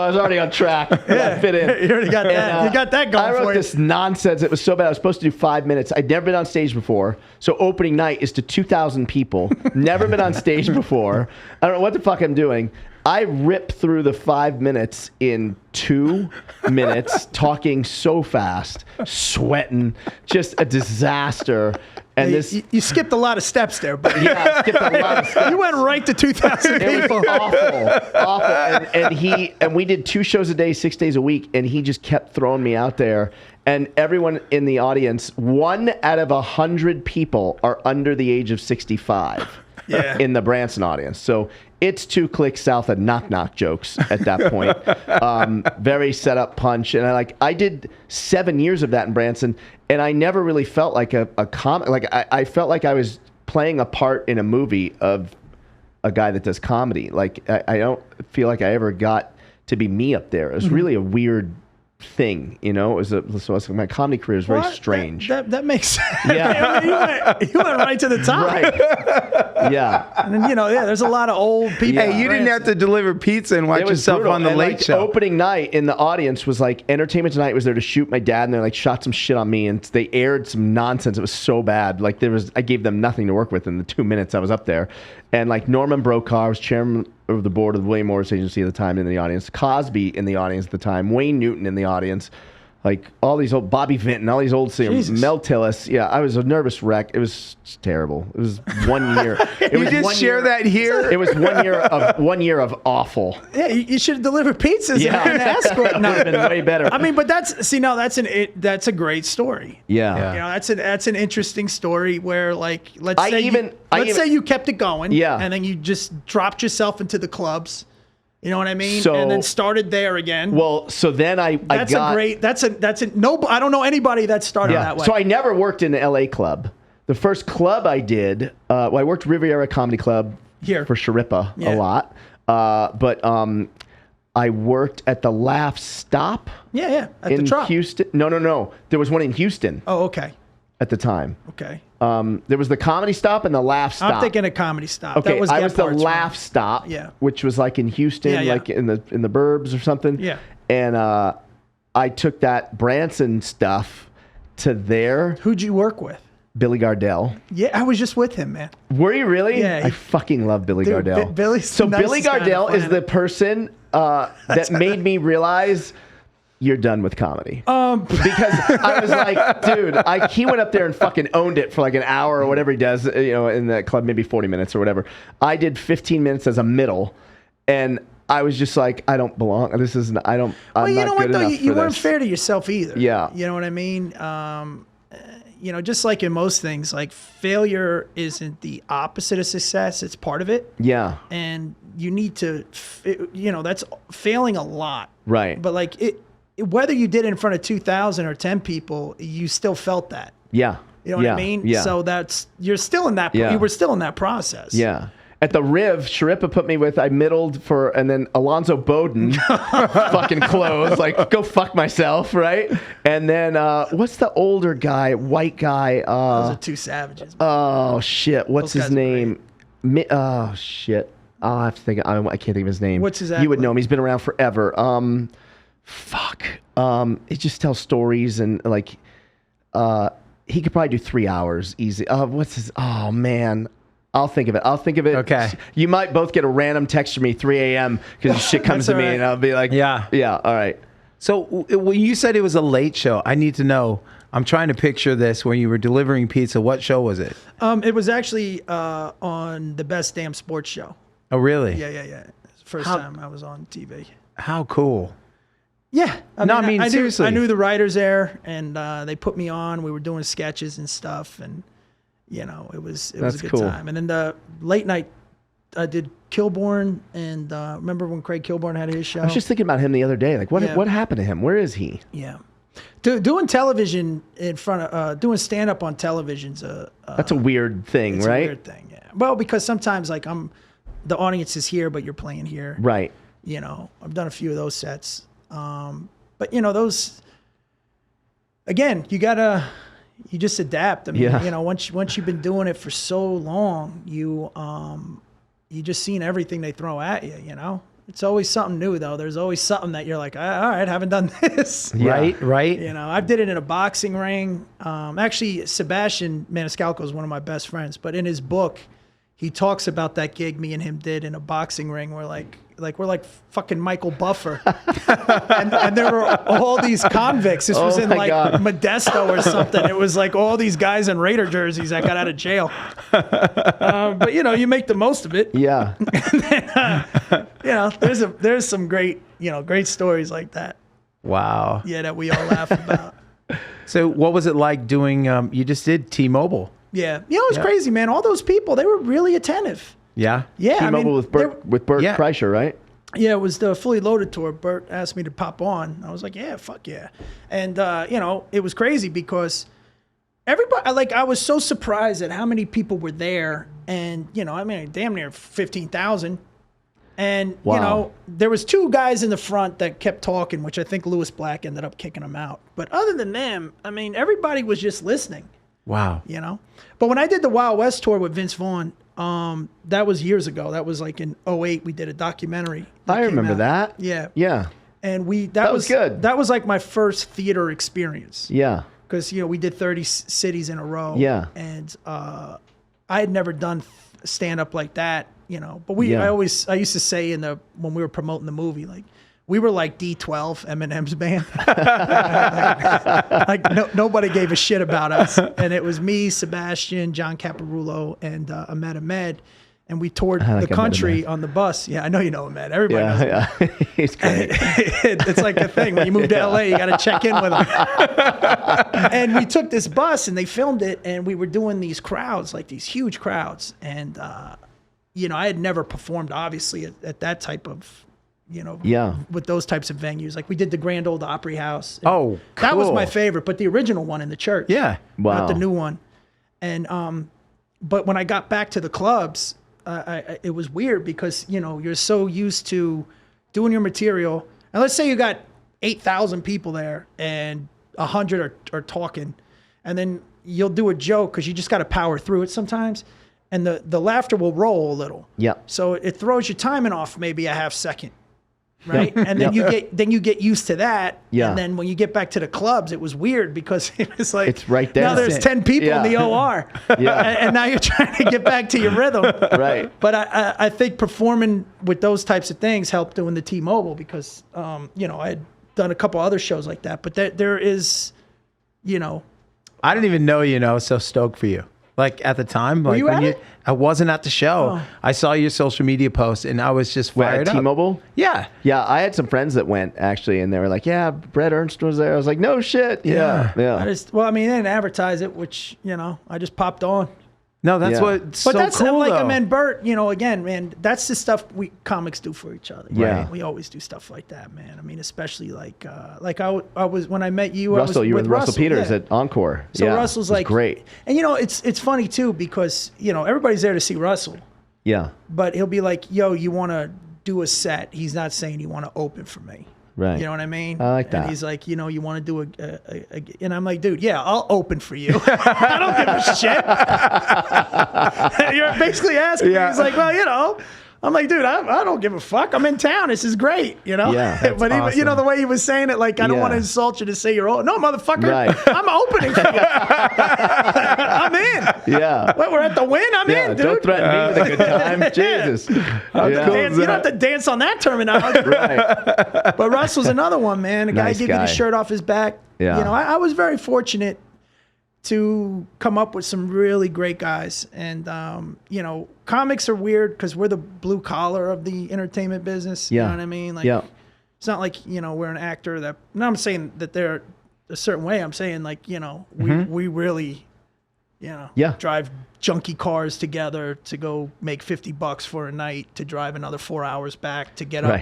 I was already on track. Yeah. Fit in. You already got that. You got that going for you. I wrote this nonsense. It was so bad. I was supposed to do 5 minutes. I'd never been on stage before. So opening night is to 2,000 people. Never been on stage before. I don't know what the fuck I'm doing. I ripped through the 5 minutes in 2 minutes, talking so fast, sweating, just a disaster. And you skipped a lot of steps there, but yeah, I skipped a lot of steps. You went right to 2,000 people. It was awful. And we did 2 shows a day, 6 days a week, and he just kept throwing me out there. And everyone in the audience, 1 out of 100 people are under the age of 65. Yeah. In the Branson audience. So it's 2 clicks south of knock-knock jokes at that point. Very set-up punch. And I did 7 years of that in Branson, and I never really felt like a comic. Like I felt like I was playing a part in a movie of a guy that does comedy. Like I don't feel like I ever got to be me up there. It was really a weird thing, you know. So my comedy career is very strange. That makes sense. Yeah. you went right to the top. Right. Yeah. And then, there's a lot of old people. Hey, you didn't have to deliver pizza and watch yourself brutal. On the Late Show. Opening night in the audience was like, Entertainment Tonight was there to shoot my dad, and they like shot some shit on me, and they aired some nonsense. It was so bad. Like I gave them nothing to work with in the 2 minutes I was up there. And like Norman Brokaw was chairman of the board of the William Morris Agency at the time in the audience. Cosby in the audience at the time. Wayne Newton in the audience. Like all these old Bobby Vinton, all these old singers. Mel Tillis. Yeah, I was a nervous wreck. It was terrible. It was 1 year. You just share that here? It was 1 year of awful. Yeah, you should have delivered pizzas and escort. No, it'd been way better. I mean, but that's a great story. Yeah. That's an interesting story where like let's say you kept it going. Yeah. And then you just dropped yourself into the clubs. You know what I mean? And then started there again. Well, so then I don't know anybody that started that way. So I never worked in an LA club. The first club I did, I worked Riviera Comedy Club here for Sharippa a lot. But I worked at the Laugh Stop. At in the Trop. Houston. No. There was one in Houston. Oh, okay. At the time. Okay. There was the Comedy Stop and the Laugh Stop. I'm thinking a Comedy Stop. Okay, I was the Laugh Stop, which was like in Houston, like in the burbs or something. Yeah. And I took that Branson stuff to there. Who'd you work with? Billy Gardell. Yeah, I was just with him, man. Were you really? Yeah. I fucking love Billy Gardell. Billy Gardell is the person that made me realize you're done with comedy. Because I was like, dude, he went up there and fucking owned it for like an hour or whatever he does, in the club, maybe 40 minutes or whatever. I did 15 minutes as a middle, and I was just like, I don't belong. I'm not good enough for you weren't this. fair to yourself either. Yeah. You know what I mean? Just like in most things, like failure isn't the opposite of success. It's part of it. Yeah. And you need to, that's failing a lot. Right. But like whether you did it in front of 2,000 or 10 people, you still felt that. Yeah. You know what I mean? Yeah. So you're still in that. Yeah. You were still in that process. Yeah. At the Riv, Sharippa put me with, I middled and then Alonzo Bowden fucking closed, like, go fuck myself, right? And then, what's the older guy, white guy? Those are two savages. Oh, shit. What's his name? Oh, shit. I'll have to think. I can't think of his name. What's his accolade? You would know him. He's been around forever. He just tells stories and, like, he could probably do 3 hours easy. Oh, man. I'll think of it. Okay. You might both get a random text from me 3 a.m. because shit comes to me and I'll be like, yeah, all right. So when you said it was a late show, I need to know. I'm trying to picture this when you were delivering pizza. What show was it? It was actually on the Best Damn Sports Show. Oh, really? Yeah. First time I was on TV. How cool. Yeah. I mean, seriously. I knew the writers there, and they put me on. We were doing sketches and stuff, and it was a good time. And then the late night, I did Kilborn, and remember when Craig Kilborn had his show? I was just thinking about him the other day. Like, what happened to him? Where is he? Yeah. Doing television in front of, doing stand-up on television's that's a weird thing, it's right? It's a weird thing, yeah. Well, because sometimes, like, the audience is here, but you're playing here. Right. I've done a few of those sets. But those, again, you just adapt. I mean, once you've been doing it for so long, you just seen everything they throw at you, It's always something new, though. There's always something that you're like, all right, haven't done this. Right. I did it in a boxing ring. Actually, Sebastian Maniscalco is one of my best friends, but in his book, he talks about that gig me and him did in a boxing ring where we're like fucking Michael Buffer. and there were all these convicts. This was in Modesto or something. It was like all these guys in Raider jerseys that got out of jail. But you make the most of it. Yeah. And then, there's some great stories like that. Wow. Yeah, that we all laugh about. So what was it like doing, you just did T-Mobile. Yeah. It was crazy, man. All those people, they were really attentive. Yeah? Yeah. T-Mobile with Bert Kreischer, right? Yeah, it was the Fully Loaded tour. Bert asked me to pop on. I was like, yeah, fuck yeah. And, it was crazy because everybody, I was so surprised at how many people were there. And, damn near 15,000. And, you know, there was 2 guys in the front that kept talking, which I think Lewis Black ended up kicking them out. But other than them, I mean, everybody was just listening. Wow. You know? But when I did the Wild West tour with Vince Vaughn, that was years ago. That was like in 2008. We did a documentary. I remember that. Yeah. Yeah. And that was good. That was like my first theater experience. Yeah. Because, you know, we did 30 cities in a row. Yeah. And I had never done stand-up like that, you know. But I used to say when we were promoting the movie, like, we were like D12, Eminem's band. Nobody gave a shit about us. And it was me, Sebastian, John Caparulo, and Ahmed. And we toured the country on the bus. Yeah, I know you know Ahmed. Everybody knows him. Yeah, he's great. It's like a thing. When you move to LA, you got to check in with him. And we took this bus, and they filmed it, and we were doing these crowds, like these huge crowds. And, you know, I had never performed, obviously, at that type of, you know, with those types of venues. Like, we did the Grand Ole Opry House. Oh, cool. That was my favorite, but the original one in the church. Yeah. Wow. Not the new one. And, but when I got back to the clubs, it was weird because, you know, you're so used to doing your material. And let's say you got 8,000 people there and 100 are talking. And then you'll do a joke because you just got to power through it sometimes. And the laughter will roll a little. Yeah. So it throws your timing off maybe a half second. Right. And then you get used to that. Yeah. And then when you get back to the clubs, it was weird because it was like, it's right there. Now there's 10 people in the OR. Yeah. And now you're trying to get back to your rhythm. Right. But I think performing with those types of things helped doing the T-Mobile because, you know, I had done a couple other shows like that. But there is, you know. I didn't even know, you know, so stoked for you. Like at the time, like you when at it? I wasn't at the show. Oh. I saw your social media post and I was just fired at up. T-Mobile? Yeah. Yeah, I had some friends that went actually, and they were like, "Yeah, Bret Ernst was there." I was like, "No shit." Yeah. I mean, they didn't advertise it, which, you know, I just popped on. No, that's what's so But that's cool, like, though. I mean, Bert, you know, again, man, that's the stuff we comics do for each other. Yeah. Right? We always do stuff like that, man. I mean, especially like I was, when I met you, Russell, you were with Russell Peters yeah. at Encore. So Russell's like, great. And, you know, it's funny too, because, you know, everybody's there to see Russell, Yeah. but he'll be like, yo, you want to do a set. He's not saying you want to open for me. Right. You know what I mean? I like that. And he's like, you know, you want to do a and I'm like, dude, yeah, I'll open for you. I don't give a shit. You're basically asking me. He's like, well, you know. I'm like, dude, I don't give a fuck. I'm in town. This is great, you know? Yeah, but awesome. you know, the way he was saying it, like, I don't want to insult you to say you're old. No, motherfucker. Right. I'm opening for you. I'm in. Yeah. Well, we're at the win. I'm in, dude. Don't threaten me with a good time. Jesus. You don't have to dance on that terminology. Right. But Russell's another one, man. A guy Nice give you guy. the shirt off his back. Yeah. You know, I was very fortunate to come up with some really great guys. And, you know, comics are weird because we're the blue collar of the entertainment business. Yeah. You know what I mean? Like, Yeah. it's not like, you know, we're an actor that, no, I'm saying that they're a certain way. I'm saying, like, you know, we really, you know, drive junky cars together to go make $50 for a night to drive another 4 hours back to get up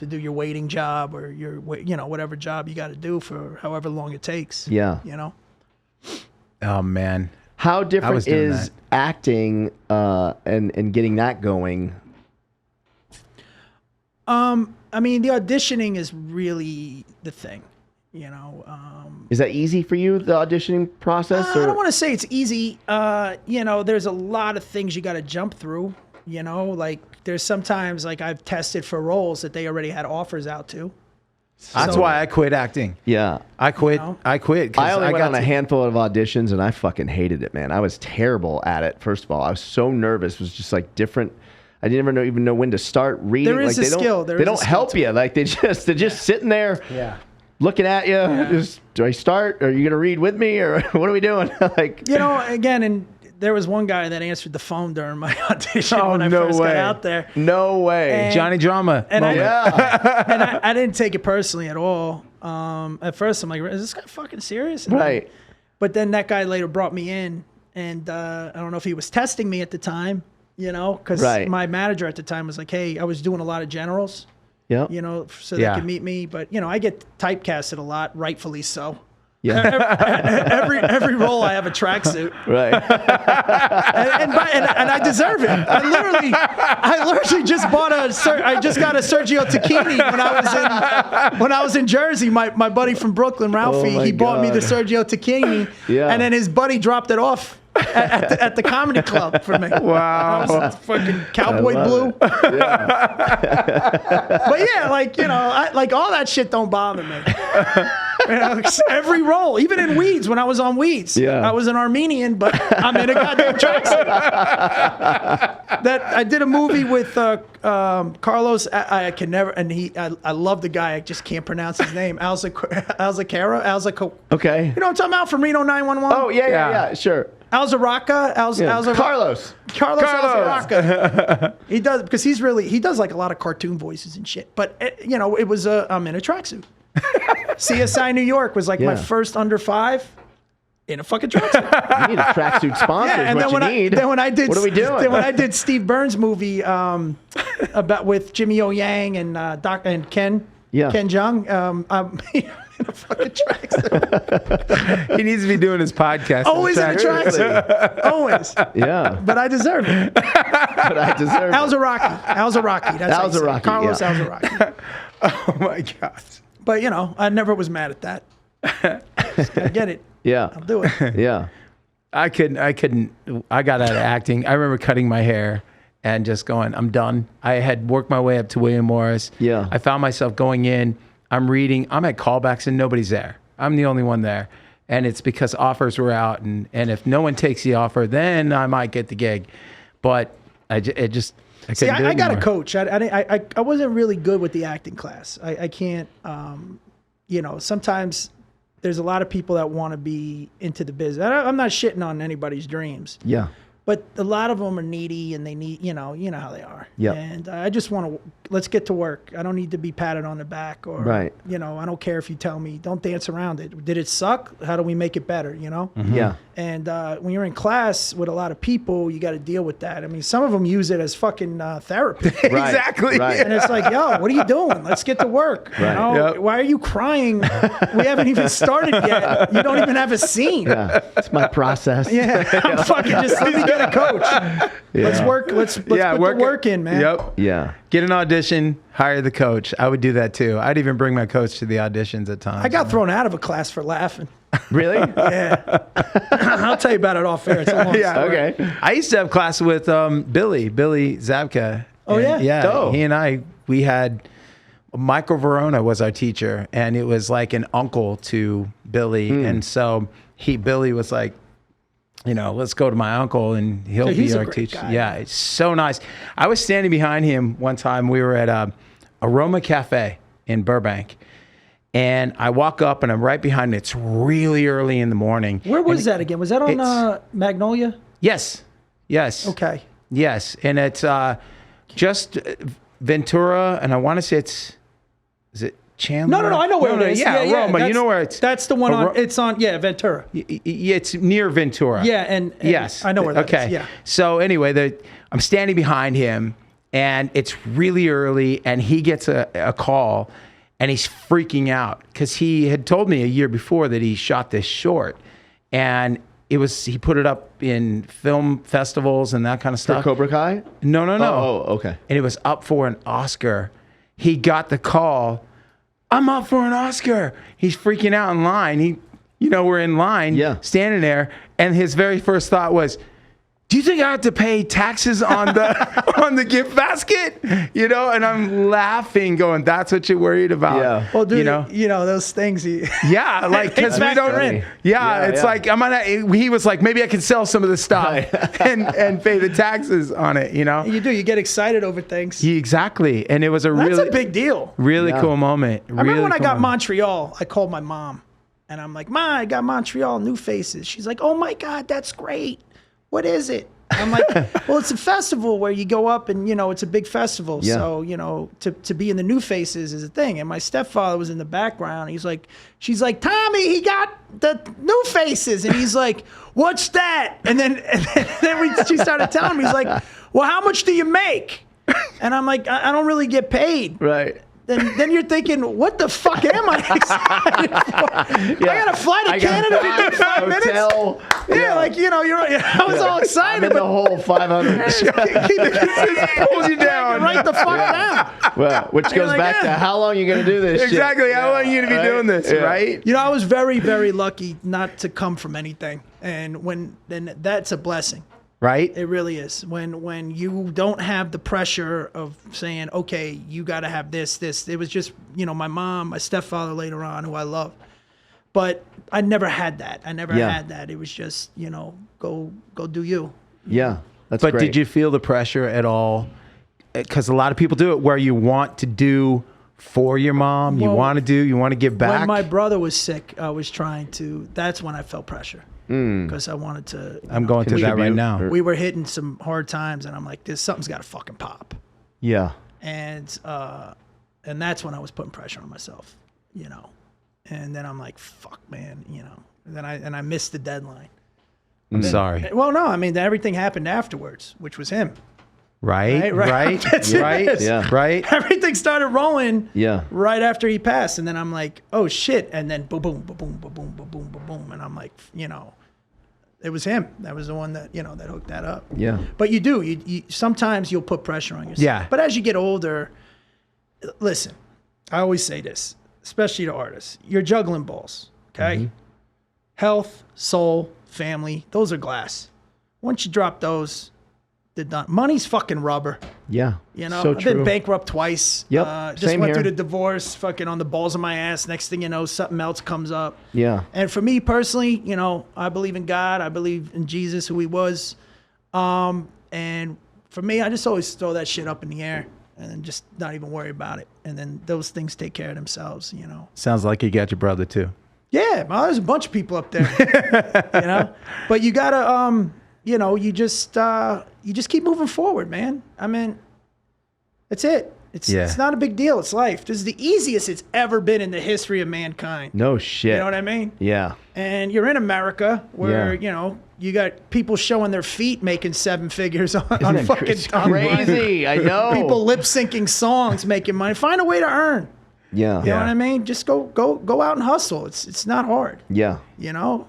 to do your waiting job or your, you know, whatever job you got to do for however long it takes. Yeah. You know? Oh, man. How different is that. acting and getting that going? I mean, the auditioning is really the thing, you know. Is that easy for you, the auditioning process? I don't want to say it's easy. You know, there's a lot of things you got to jump through, you know. Like, there's sometimes, like, I've tested for roles that they already had offers out to. That's why I quit acting. Yeah. I quit. You know? I quit. I only went on a handful of auditions, and I fucking hated it, man. I was terrible at it, first of all. I was so nervous. It was just, like, different. I didn't even know when to start reading. There is like, a skill. There they is a don't skill help to you. Like, they're just sitting there looking at you. Just, do I start? Are you going to read with me? Or what are we doing? Like, you know, again, and there was one guy that answered the phone during my audition when I first got out there. No way. And- Johnny Drama. And moment. and I didn't take it personally at all. At first, I'm like, is this guy fucking serious? And Right. But then that guy later brought me in, and I don't know if he was testing me at the time, you know, because my manager at the time was like, hey, I was doing a lot of generals, Yeah. you know, so they could meet me. But, you know, I get typecasted a lot, rightfully so. Every role I have a tracksuit. Right. and I deserve it. I literally just bought I just got a Sergio Tacchini when I was in Jersey. My buddy from Brooklyn, Ralphie, he bought me the Sergio Tacchini. Yeah. And then his buddy dropped it off at the comedy club for me. Wow. I was fucking cowboy blue. Yeah. But yeah, like, you know, like all that shit don't bother me. You know, every role, even in Weeds, when I was on Weeds, I was an Armenian, but I'm in a goddamn tracksuit. That I did a movie with Carlos. I can never, and I love the guy. I just can't pronounce his name. Alzacara. Okay. You know what I'm talking about? From Reno 911. Oh yeah, sure. Alzaraca. Carlos Alzaraca. He does, because he does like a lot of cartoon voices and shit. But you know, it was I'm in a tracksuit. CSI New York was like my first under 5 in a fucking tracksuit. You need a tracksuit sponsor. Yeah, and then when I did, what are we doing? Then when I did Steve Burns' movie about with Jimmy O Yang and Ken Jeong, I'm in a fucking tracksuit. He needs to be doing his podcast. Always in a tracksuit. Always. Yeah. But I deserve it. Alzaraki. That's Alzaraki. Carlos Alzaraki. Oh my God. But you know, I never was mad at that. Just gotta get it. Yeah. I'll do it. Yeah. I got out of acting. I remember cutting my hair and just going, I'm done. I had worked my way up to William Morris. Yeah. I found myself going in, I'm reading, I'm at callbacks and nobody's there. I'm the only one there. And it's because offers were out. And if no one takes the offer, then I might get the gig. But I couldn't do it I got a anymore. coach. I wasn't really good with the acting class. I can't, you know, sometimes there's a lot of people that want to be into the business. I'm not shitting on anybody's dreams. Yeah. But a lot of them are needy and they need, you know how they are. Yeah. And I just want to, let's get to work. I don't need to be patted on the back or, you know, I don't care if you tell me, don't dance around it. Did it suck? How do we make it better, you know? Mm-hmm. Yeah. And when you're in class with a lot of people, you got to deal with that. I mean, some of them use it as fucking therapy. Right. Exactly. Right. And it's like, yo, what are you doing? Let's get to work. Right. You know? Yep. Why are you crying? We haven't even started yet. You don't even have a scene. Yeah. It's my process. Yeah. I'm fucking just, let me get a coach. Let's work. Let's put the work in, man. Yep. Yeah. Get an audition, hire the coach. I would do that too. I'd even bring my coach to the auditions at times. I got thrown out of a class for laughing. Really? Yeah. I'll tell you about it off air. It's a long story. Okay. I used to have class with Billy Zabka. Oh, yeah? Yeah. Oh. He and we had Michael Verona was our teacher, and it was like an uncle to Billy. And so Billy was like, you know, let's go to my uncle and he'll be our teacher. Guy. Yeah, it's so nice. I was standing behind him one time. We were at Aroma Cafe in Burbank. And I walk up and I'm right behind him. It's really early in the morning. Where was that again? Was that on Magnolia? Yes. Yes. Okay. Yes. And it's just Ventura. And I want to say is it Chandler? No. I know where it is. Yeah, Roma. You know where it's. That's the one it's on, Ventura. It's near Ventura. Yeah. And yes. I know where that is. Yeah. So anyway, I'm standing behind him and it's really early and he gets a call. And he's freaking out because he had told me a year before that he shot this short, and he put it up in film festivals and that kind of stuff. For Cobra Kai? No. Oh, okay. And it was up for an Oscar. He got the call. I'm up for an Oscar. He's freaking out in line. We're in line, standing there, and his very first thought was, do you think I have to pay taxes on the gift basket? You know, and I'm laughing, going, "That's what you're worried about." Yeah. Well, dude, you know those things. Yeah, like because we don't. It's like I'm gonna. He was like, maybe I can sell some of the stuff and pay the taxes on it. You know, you do. You get excited over things. Exactly, and it was That's a big deal. Really cool moment. I remember when I got Montreal. I called my mom, and I'm like, "Ma, I got Montreal New Faces." She's like, "Oh my God, that's great. What is it?" I'm like, well, it's a festival where you go up and, it's a big festival. Yeah. So, to be in the New Faces is a thing. And my stepfather was in the background. She's like, Tommy, he got the New Faces. And he's like, what's that? And then she started telling me, he's like, well, how much do you make? And I'm like, I don't really get paid. Right. then you're thinking, what the fuck am I excited for? I got to fly to Canada in 5 minutes. Yeah, like, you know, I was all excited. I'm in the whole 500. It pulls you down. Right the fuck down. Well, which goes back to how long you going to do this Exactly. shit? How long are you going to be doing this, right? You know, I was very, very lucky not to come from anything. And that's a blessing. Right? It really is. When you don't have the pressure of saying, okay, you got to have this. It was just, you know, my mom, my stepfather later on, who I love. But I never had that. Had that. It was just, you know, go do you. Yeah, that's But great. did you feel the pressure at all? Because a lot of people do it where you want to do for your mom. You want to give back. When my brother was sick, I was trying to, that's when I felt pressure. Because I wanted to. I'm going through that right now. We were hitting some hard times, and I'm like, something's got to fucking pop. Yeah. And that's when I was putting pressure on myself, you know. And then I'm like, fuck, man, you know. And I missed the deadline. I'm sorry. Well, no, I mean, everything happened afterwards, which was him. Right. That's it. Yeah. Right. Everything started rolling. Yeah. Right after he passed, and then I'm like, oh shit, and then boom, boom, boom, boom, boom, boom, boom, boom, boom, boom, and I'm like, you know, it was him. That was the one that, you know, that hooked that up. Yeah. But you sometimes you'll put pressure on yourself. Yeah. But as you get older, listen, I always say this, especially to artists, you're juggling balls. Okay. Mm-hmm. Health, soul, family, those are glass. Once you drop those, they're done. Money's fucking rubber. Yeah. You know, so I've been bankrupt twice. Yep. Just Same went here. through the divorce, fucking on the balls of my ass. Next thing you know, something else comes up. Yeah. And for me personally, you know, I believe in God. I believe in Jesus, who he was. And for me, I just always throw that shit up in the air and then just not even worry about it. And then those things take care of themselves, you know. Sounds like you got your brother too. Yeah, well, there's a bunch of people up there, you know. But you gotta, you know, you just keep moving forward, man. I mean, that's it. It's not a big deal. It's life. This is the easiest it's ever been in the history of mankind. No shit. You know what I mean? Yeah. And you're in America where, you know, you got people showing their feet making 7 figures on fucking It's crazy. I know. People lip syncing songs, making money. Find a way to earn. Yeah. You know what I mean? Just go out and hustle. It's not hard. Yeah. You know?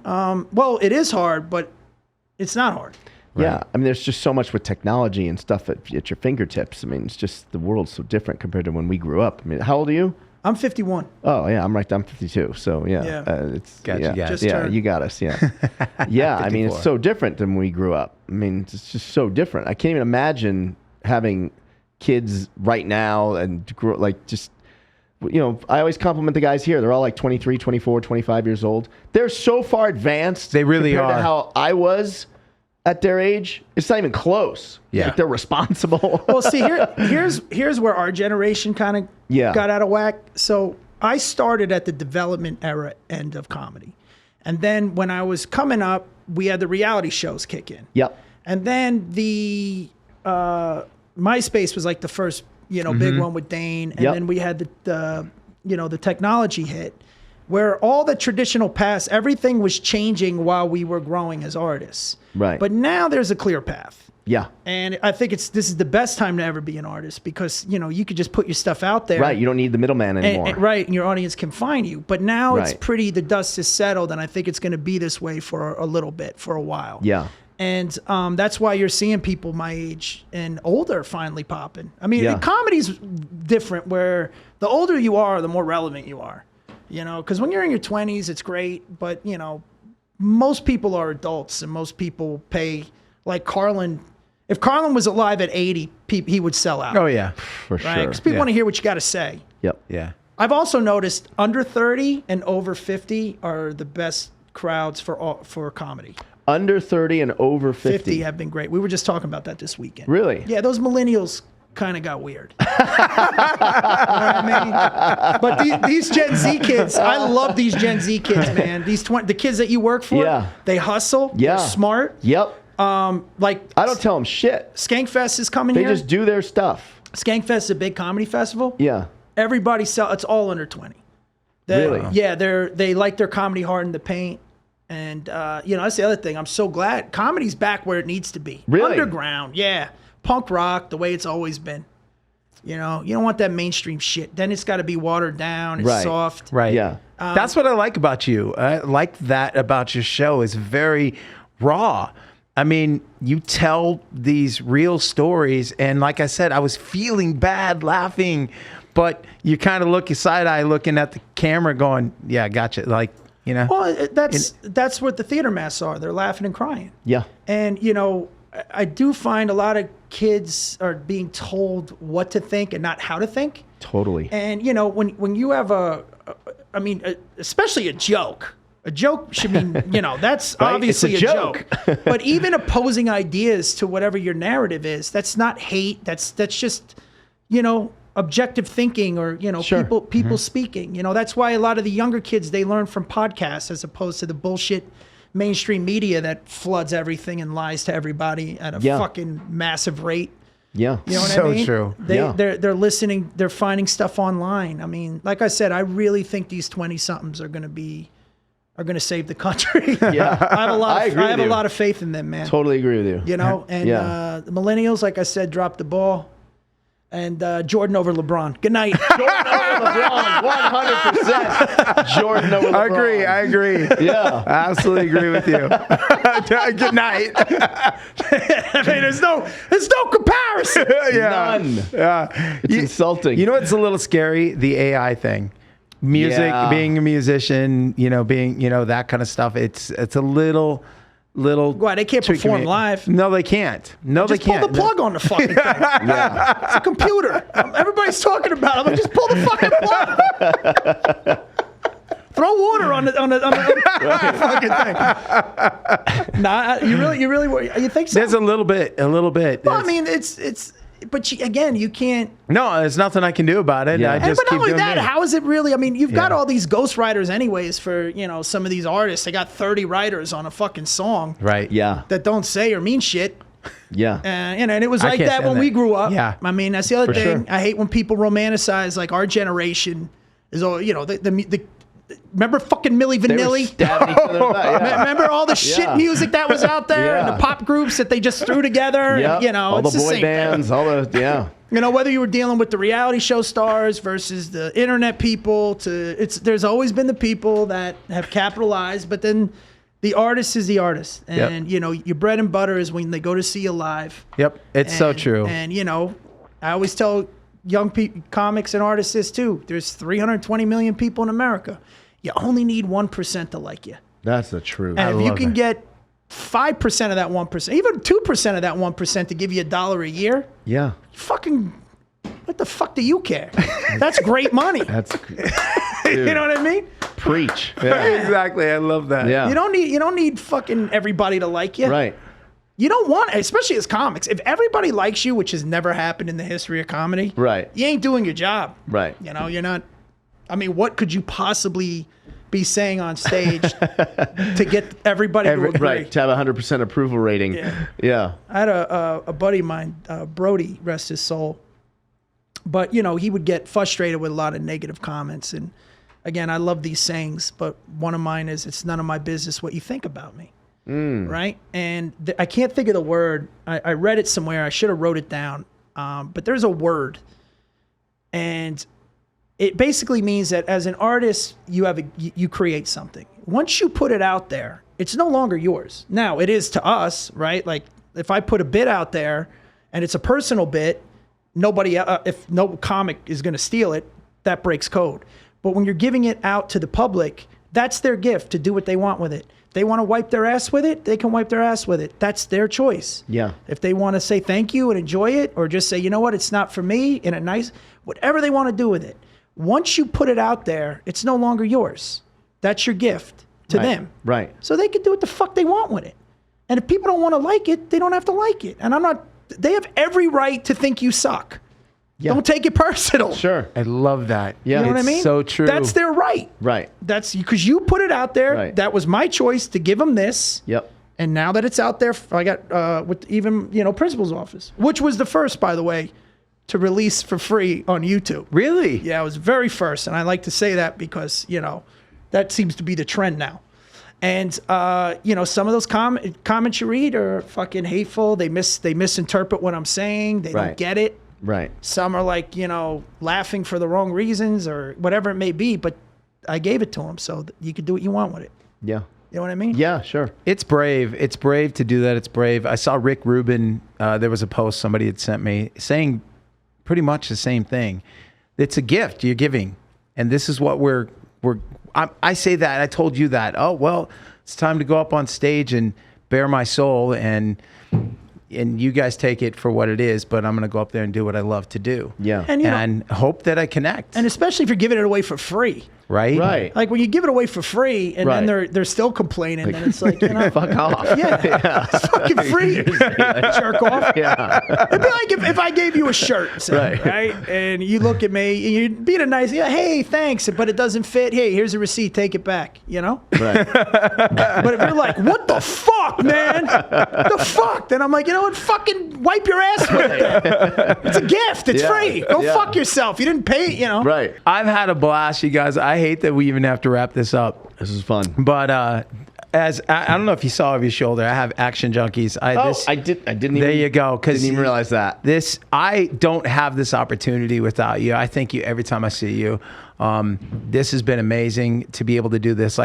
Well, it is hard, but it's not hard. Right. Yeah. I mean, there's just so much with technology and stuff at your fingertips. I mean, it's just the world's so different compared to when we grew up. I mean, how old are you? I'm 51. Oh, yeah. I'm 52. So, yeah. It's you got us. Yeah. Yeah. I mean, it's so different than when we grew up. I mean, it's just so different. I can't even imagine having kids right now and grow, like, just, you know, I always compliment the guys here. They're all like 23, 24, 25 years old. They're so far advanced. They really compared are. To how I was at their age. It's not even close. Yeah. Like, they're responsible. Well, see, here's where our generation kind of got out of whack. So I started at the development era end of comedy. And then when I was coming up, we had the reality shows kick in. Yep. And then the MySpace was like the first, you know, big one with Dane. And then we had the technology hit where all the traditional past, everything was changing while we were growing as artists. Right. But now there's a clear path. Yeah. And I think this is the best time to ever be an artist because, you know, you could just put your stuff out there. Right. You don't need the middleman anymore. And your audience can find you. But now it's the dust is settled, and I think it's going to be this way for a little bit, for a while. Yeah. And that's why you're seeing people my age and older finally popping. I mean, comedy's different where the older you are, the more relevant you are. You know, because when you're in your 20s, it's great. But, you know, most people are adults and most people pay, like Carlin. If Carlin was alive at 80, he would sell out. Oh, yeah. For sure. Because people want to hear what you got to say. Yep. Yeah. I've also noticed under 30 and over 50 are the best crowds for comedy. Under 30 and over 50. 50 have been great. We were just talking about that this weekend. Really? Yeah, those millennials kind of got weird. You know what I mean? But these Gen Z kids, I love these Gen Z kids, man. The kids that you work for, they hustle. They're smart. Yep. Like I don't tell them shit. Skankfest is coming here. They just do their stuff. Skankfest is a big comedy festival. Yeah. Everybody it's all under 20. Really? Yeah, they like their comedy hard in the paint. And, you know, that's the other thing. I'm so glad comedy's back where it needs to be. Really? Underground, yeah. Punk rock, the way it's always been. You know, you don't want that mainstream shit. Then it's got to be watered down. It's soft. Right. Yeah. That's what I like about you. I like that about your show. It's very raw. I mean, you tell these real stories. And like I said, I was feeling bad laughing, but you kind of look side-eye looking at the camera going, yeah, I gotcha. Like, you know. Well, that's what the theater masks are. They're laughing and crying. Yeah. And, you know, I do find a lot of kids are being told what to think and not how to think. Totally. And, you know, when you have especially a joke should mean, you know, that's right? Obviously a joke. But even opposing ideas to whatever your narrative is, that's not hate. That's just, you know, objective thinking or, you know, people speaking. You know, that's why a lot of the younger kids, they learn from podcasts as opposed to the bullshit mainstream media that floods everything and lies to everybody at a fucking massive rate. Yeah. You know what so I mean? True. They're listening, they're finding stuff online. I mean, like I said, I really think these 20-somethings are going to save the country. Yeah. I have a lot of faith in them, man. Totally agree with you. You know, and the millennials, like I said, dropped the ball. And Jordan over LeBron. Good night. Jordan over LeBron, 100%. Jordan over LeBron. I agree. Yeah. I absolutely agree with you. Good night. I mean, there's no comparison. None. Yeah. It's insulting. You know what's a little scary? The AI thing. Music, being a musician, you know, being, you know, that kind of stuff. It's a little. Why, they can't perform live? No, they can't. No, just they can't. Pull the plug on the fucking thing. It's a computer. Everybody's talking about it. I'm like, just pull the fucking plug. Throw water on the fucking thing. Nah, you think so? There's a little bit. Well, I mean, but again, you can't. No, there's nothing I can do about it. I just but not only that, me. how is it really? I mean, you've got all these ghostwriters anyways for, you know, some of these artists. They got 30 writers on a fucking song. Right. Yeah. That don't say or mean shit. Yeah. You know, and it was like that when we grew up. Yeah. I mean, that's the other thing. Sure. I hate when people romanticize, like, our generation is all, you know, the remember fucking Milli Vanilli? Remember all the shit music that was out there and the pop groups that they just threw together? Yep. You know, all it's the boy bands, all the, You know, whether you were dealing with the reality show stars versus the internet people, there's always been the people that have capitalized, but then the artist is the artist. And, you know, your bread and butter is when they go to see you live. Yep, it's so true. And, you know, I always tell young comics and artists this too. There's 320 million people in America. You only need 1% to like you. That's the truth. And if you can get 5% of that 1%, even 2% of that 1% to give you $1 a year, fucking, what the fuck do you care? That's great money. That's, you know what I mean? Preach. Exactly. I love that. Yeah. You don't need fucking everybody to like you. Right. You don't want, especially as comics, if everybody likes you, which has never happened in the history of comedy, right, you ain't doing your job. Right. You know, you're not. I mean, what could you possibly be saying on stage to get everybody to agree? Right, to have 100% approval rating. Yeah. I had a buddy of mine, Brody, rest his soul. But, you know, he would get frustrated with a lot of negative comments. And, again, I love these sayings, but one of mine is, it's none of my business what you think about me. Right? And I can't think of the word. I read it somewhere. I should have wrote it down. But there's a word. And it basically means that as an artist, you create something. Once you put it out there, it's no longer yours. Now, it is to us, right? Like, if I put a bit out there and it's a personal bit, if no comic is going to steal it, that breaks code. But when you're giving it out to the public, that's their gift to do what they want with it. They want to wipe their ass with it, they can wipe their ass with it. That's their choice. Yeah. If they want to say thank you and enjoy it, or just say, you know what, it's not for me, in a nice, whatever they want to do with it. Once you put it out there, it's no longer yours. That's your gift to them. Right. So they can do what the fuck they want with it. And if people don't want to like it, they don't have to like it. And they have every right to think you suck. Yeah. Don't take it personal. Sure. I love that. Yeah. You know what I mean? So true. That's their right. Right. That's because you put it out there. Right. That was my choice to give them this. Yep. And now that it's out there, I got with even, you know, principal's office, which was the first, by the way, to release for free on YouTube. Really? Yeah, it was very first. And I like to say that because, you know, that seems to be the trend now. And, you know, some of those comments you read are fucking hateful. They misinterpret what I'm saying. They don't get it. Right. Some are like, laughing for the wrong reasons or whatever it may be, but I gave it to him so that you could do what you want with it. Yeah. You know what I mean? Yeah, sure. It's brave. It's brave to do that. It's brave. I saw Rick Rubin. There was a post somebody had sent me saying pretty much the same thing. It's a gift you're giving. And this is what I say that. I told you that. Oh, well, it's time to go up on stage and bare my soul and you guys take it for what it is, but I'm going to go up there and do what I love to do. Yeah. And hope that I connect. And especially if you're giving it away for free. Right? Right. Like when you give it away for free and then they're still complaining, then it's like, fuck off. Yeah. It's fucking free. Jerk off. Yeah. It'd be like if I gave you a shirt, say, right? And you look at me and you're being a nice, hey, thanks, but it doesn't fit. Hey, here's a receipt, take it back, Right. But if you're like, what the fuck, man? The fuck? Then I'm like, you know what? Fucking wipe your ass with it. It's a gift. It's free. Go fuck yourself. You didn't pay it, Right. I've had a blast, you guys. I hate that we even have to wrap this up. This is fun. But as I don't know if you saw over your shoulder, I have Action Junkeez. I didn't even. There you go. Didn't even realize that. I don't have this opportunity without you. I thank you every time I see you. This has been amazing to be able to do this.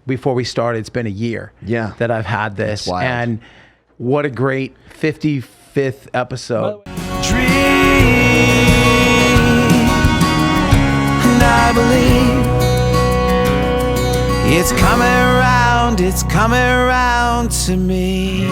Before we started, it's been a year that I've had this. And what a great 55th episode. And I believe it's coming around to me.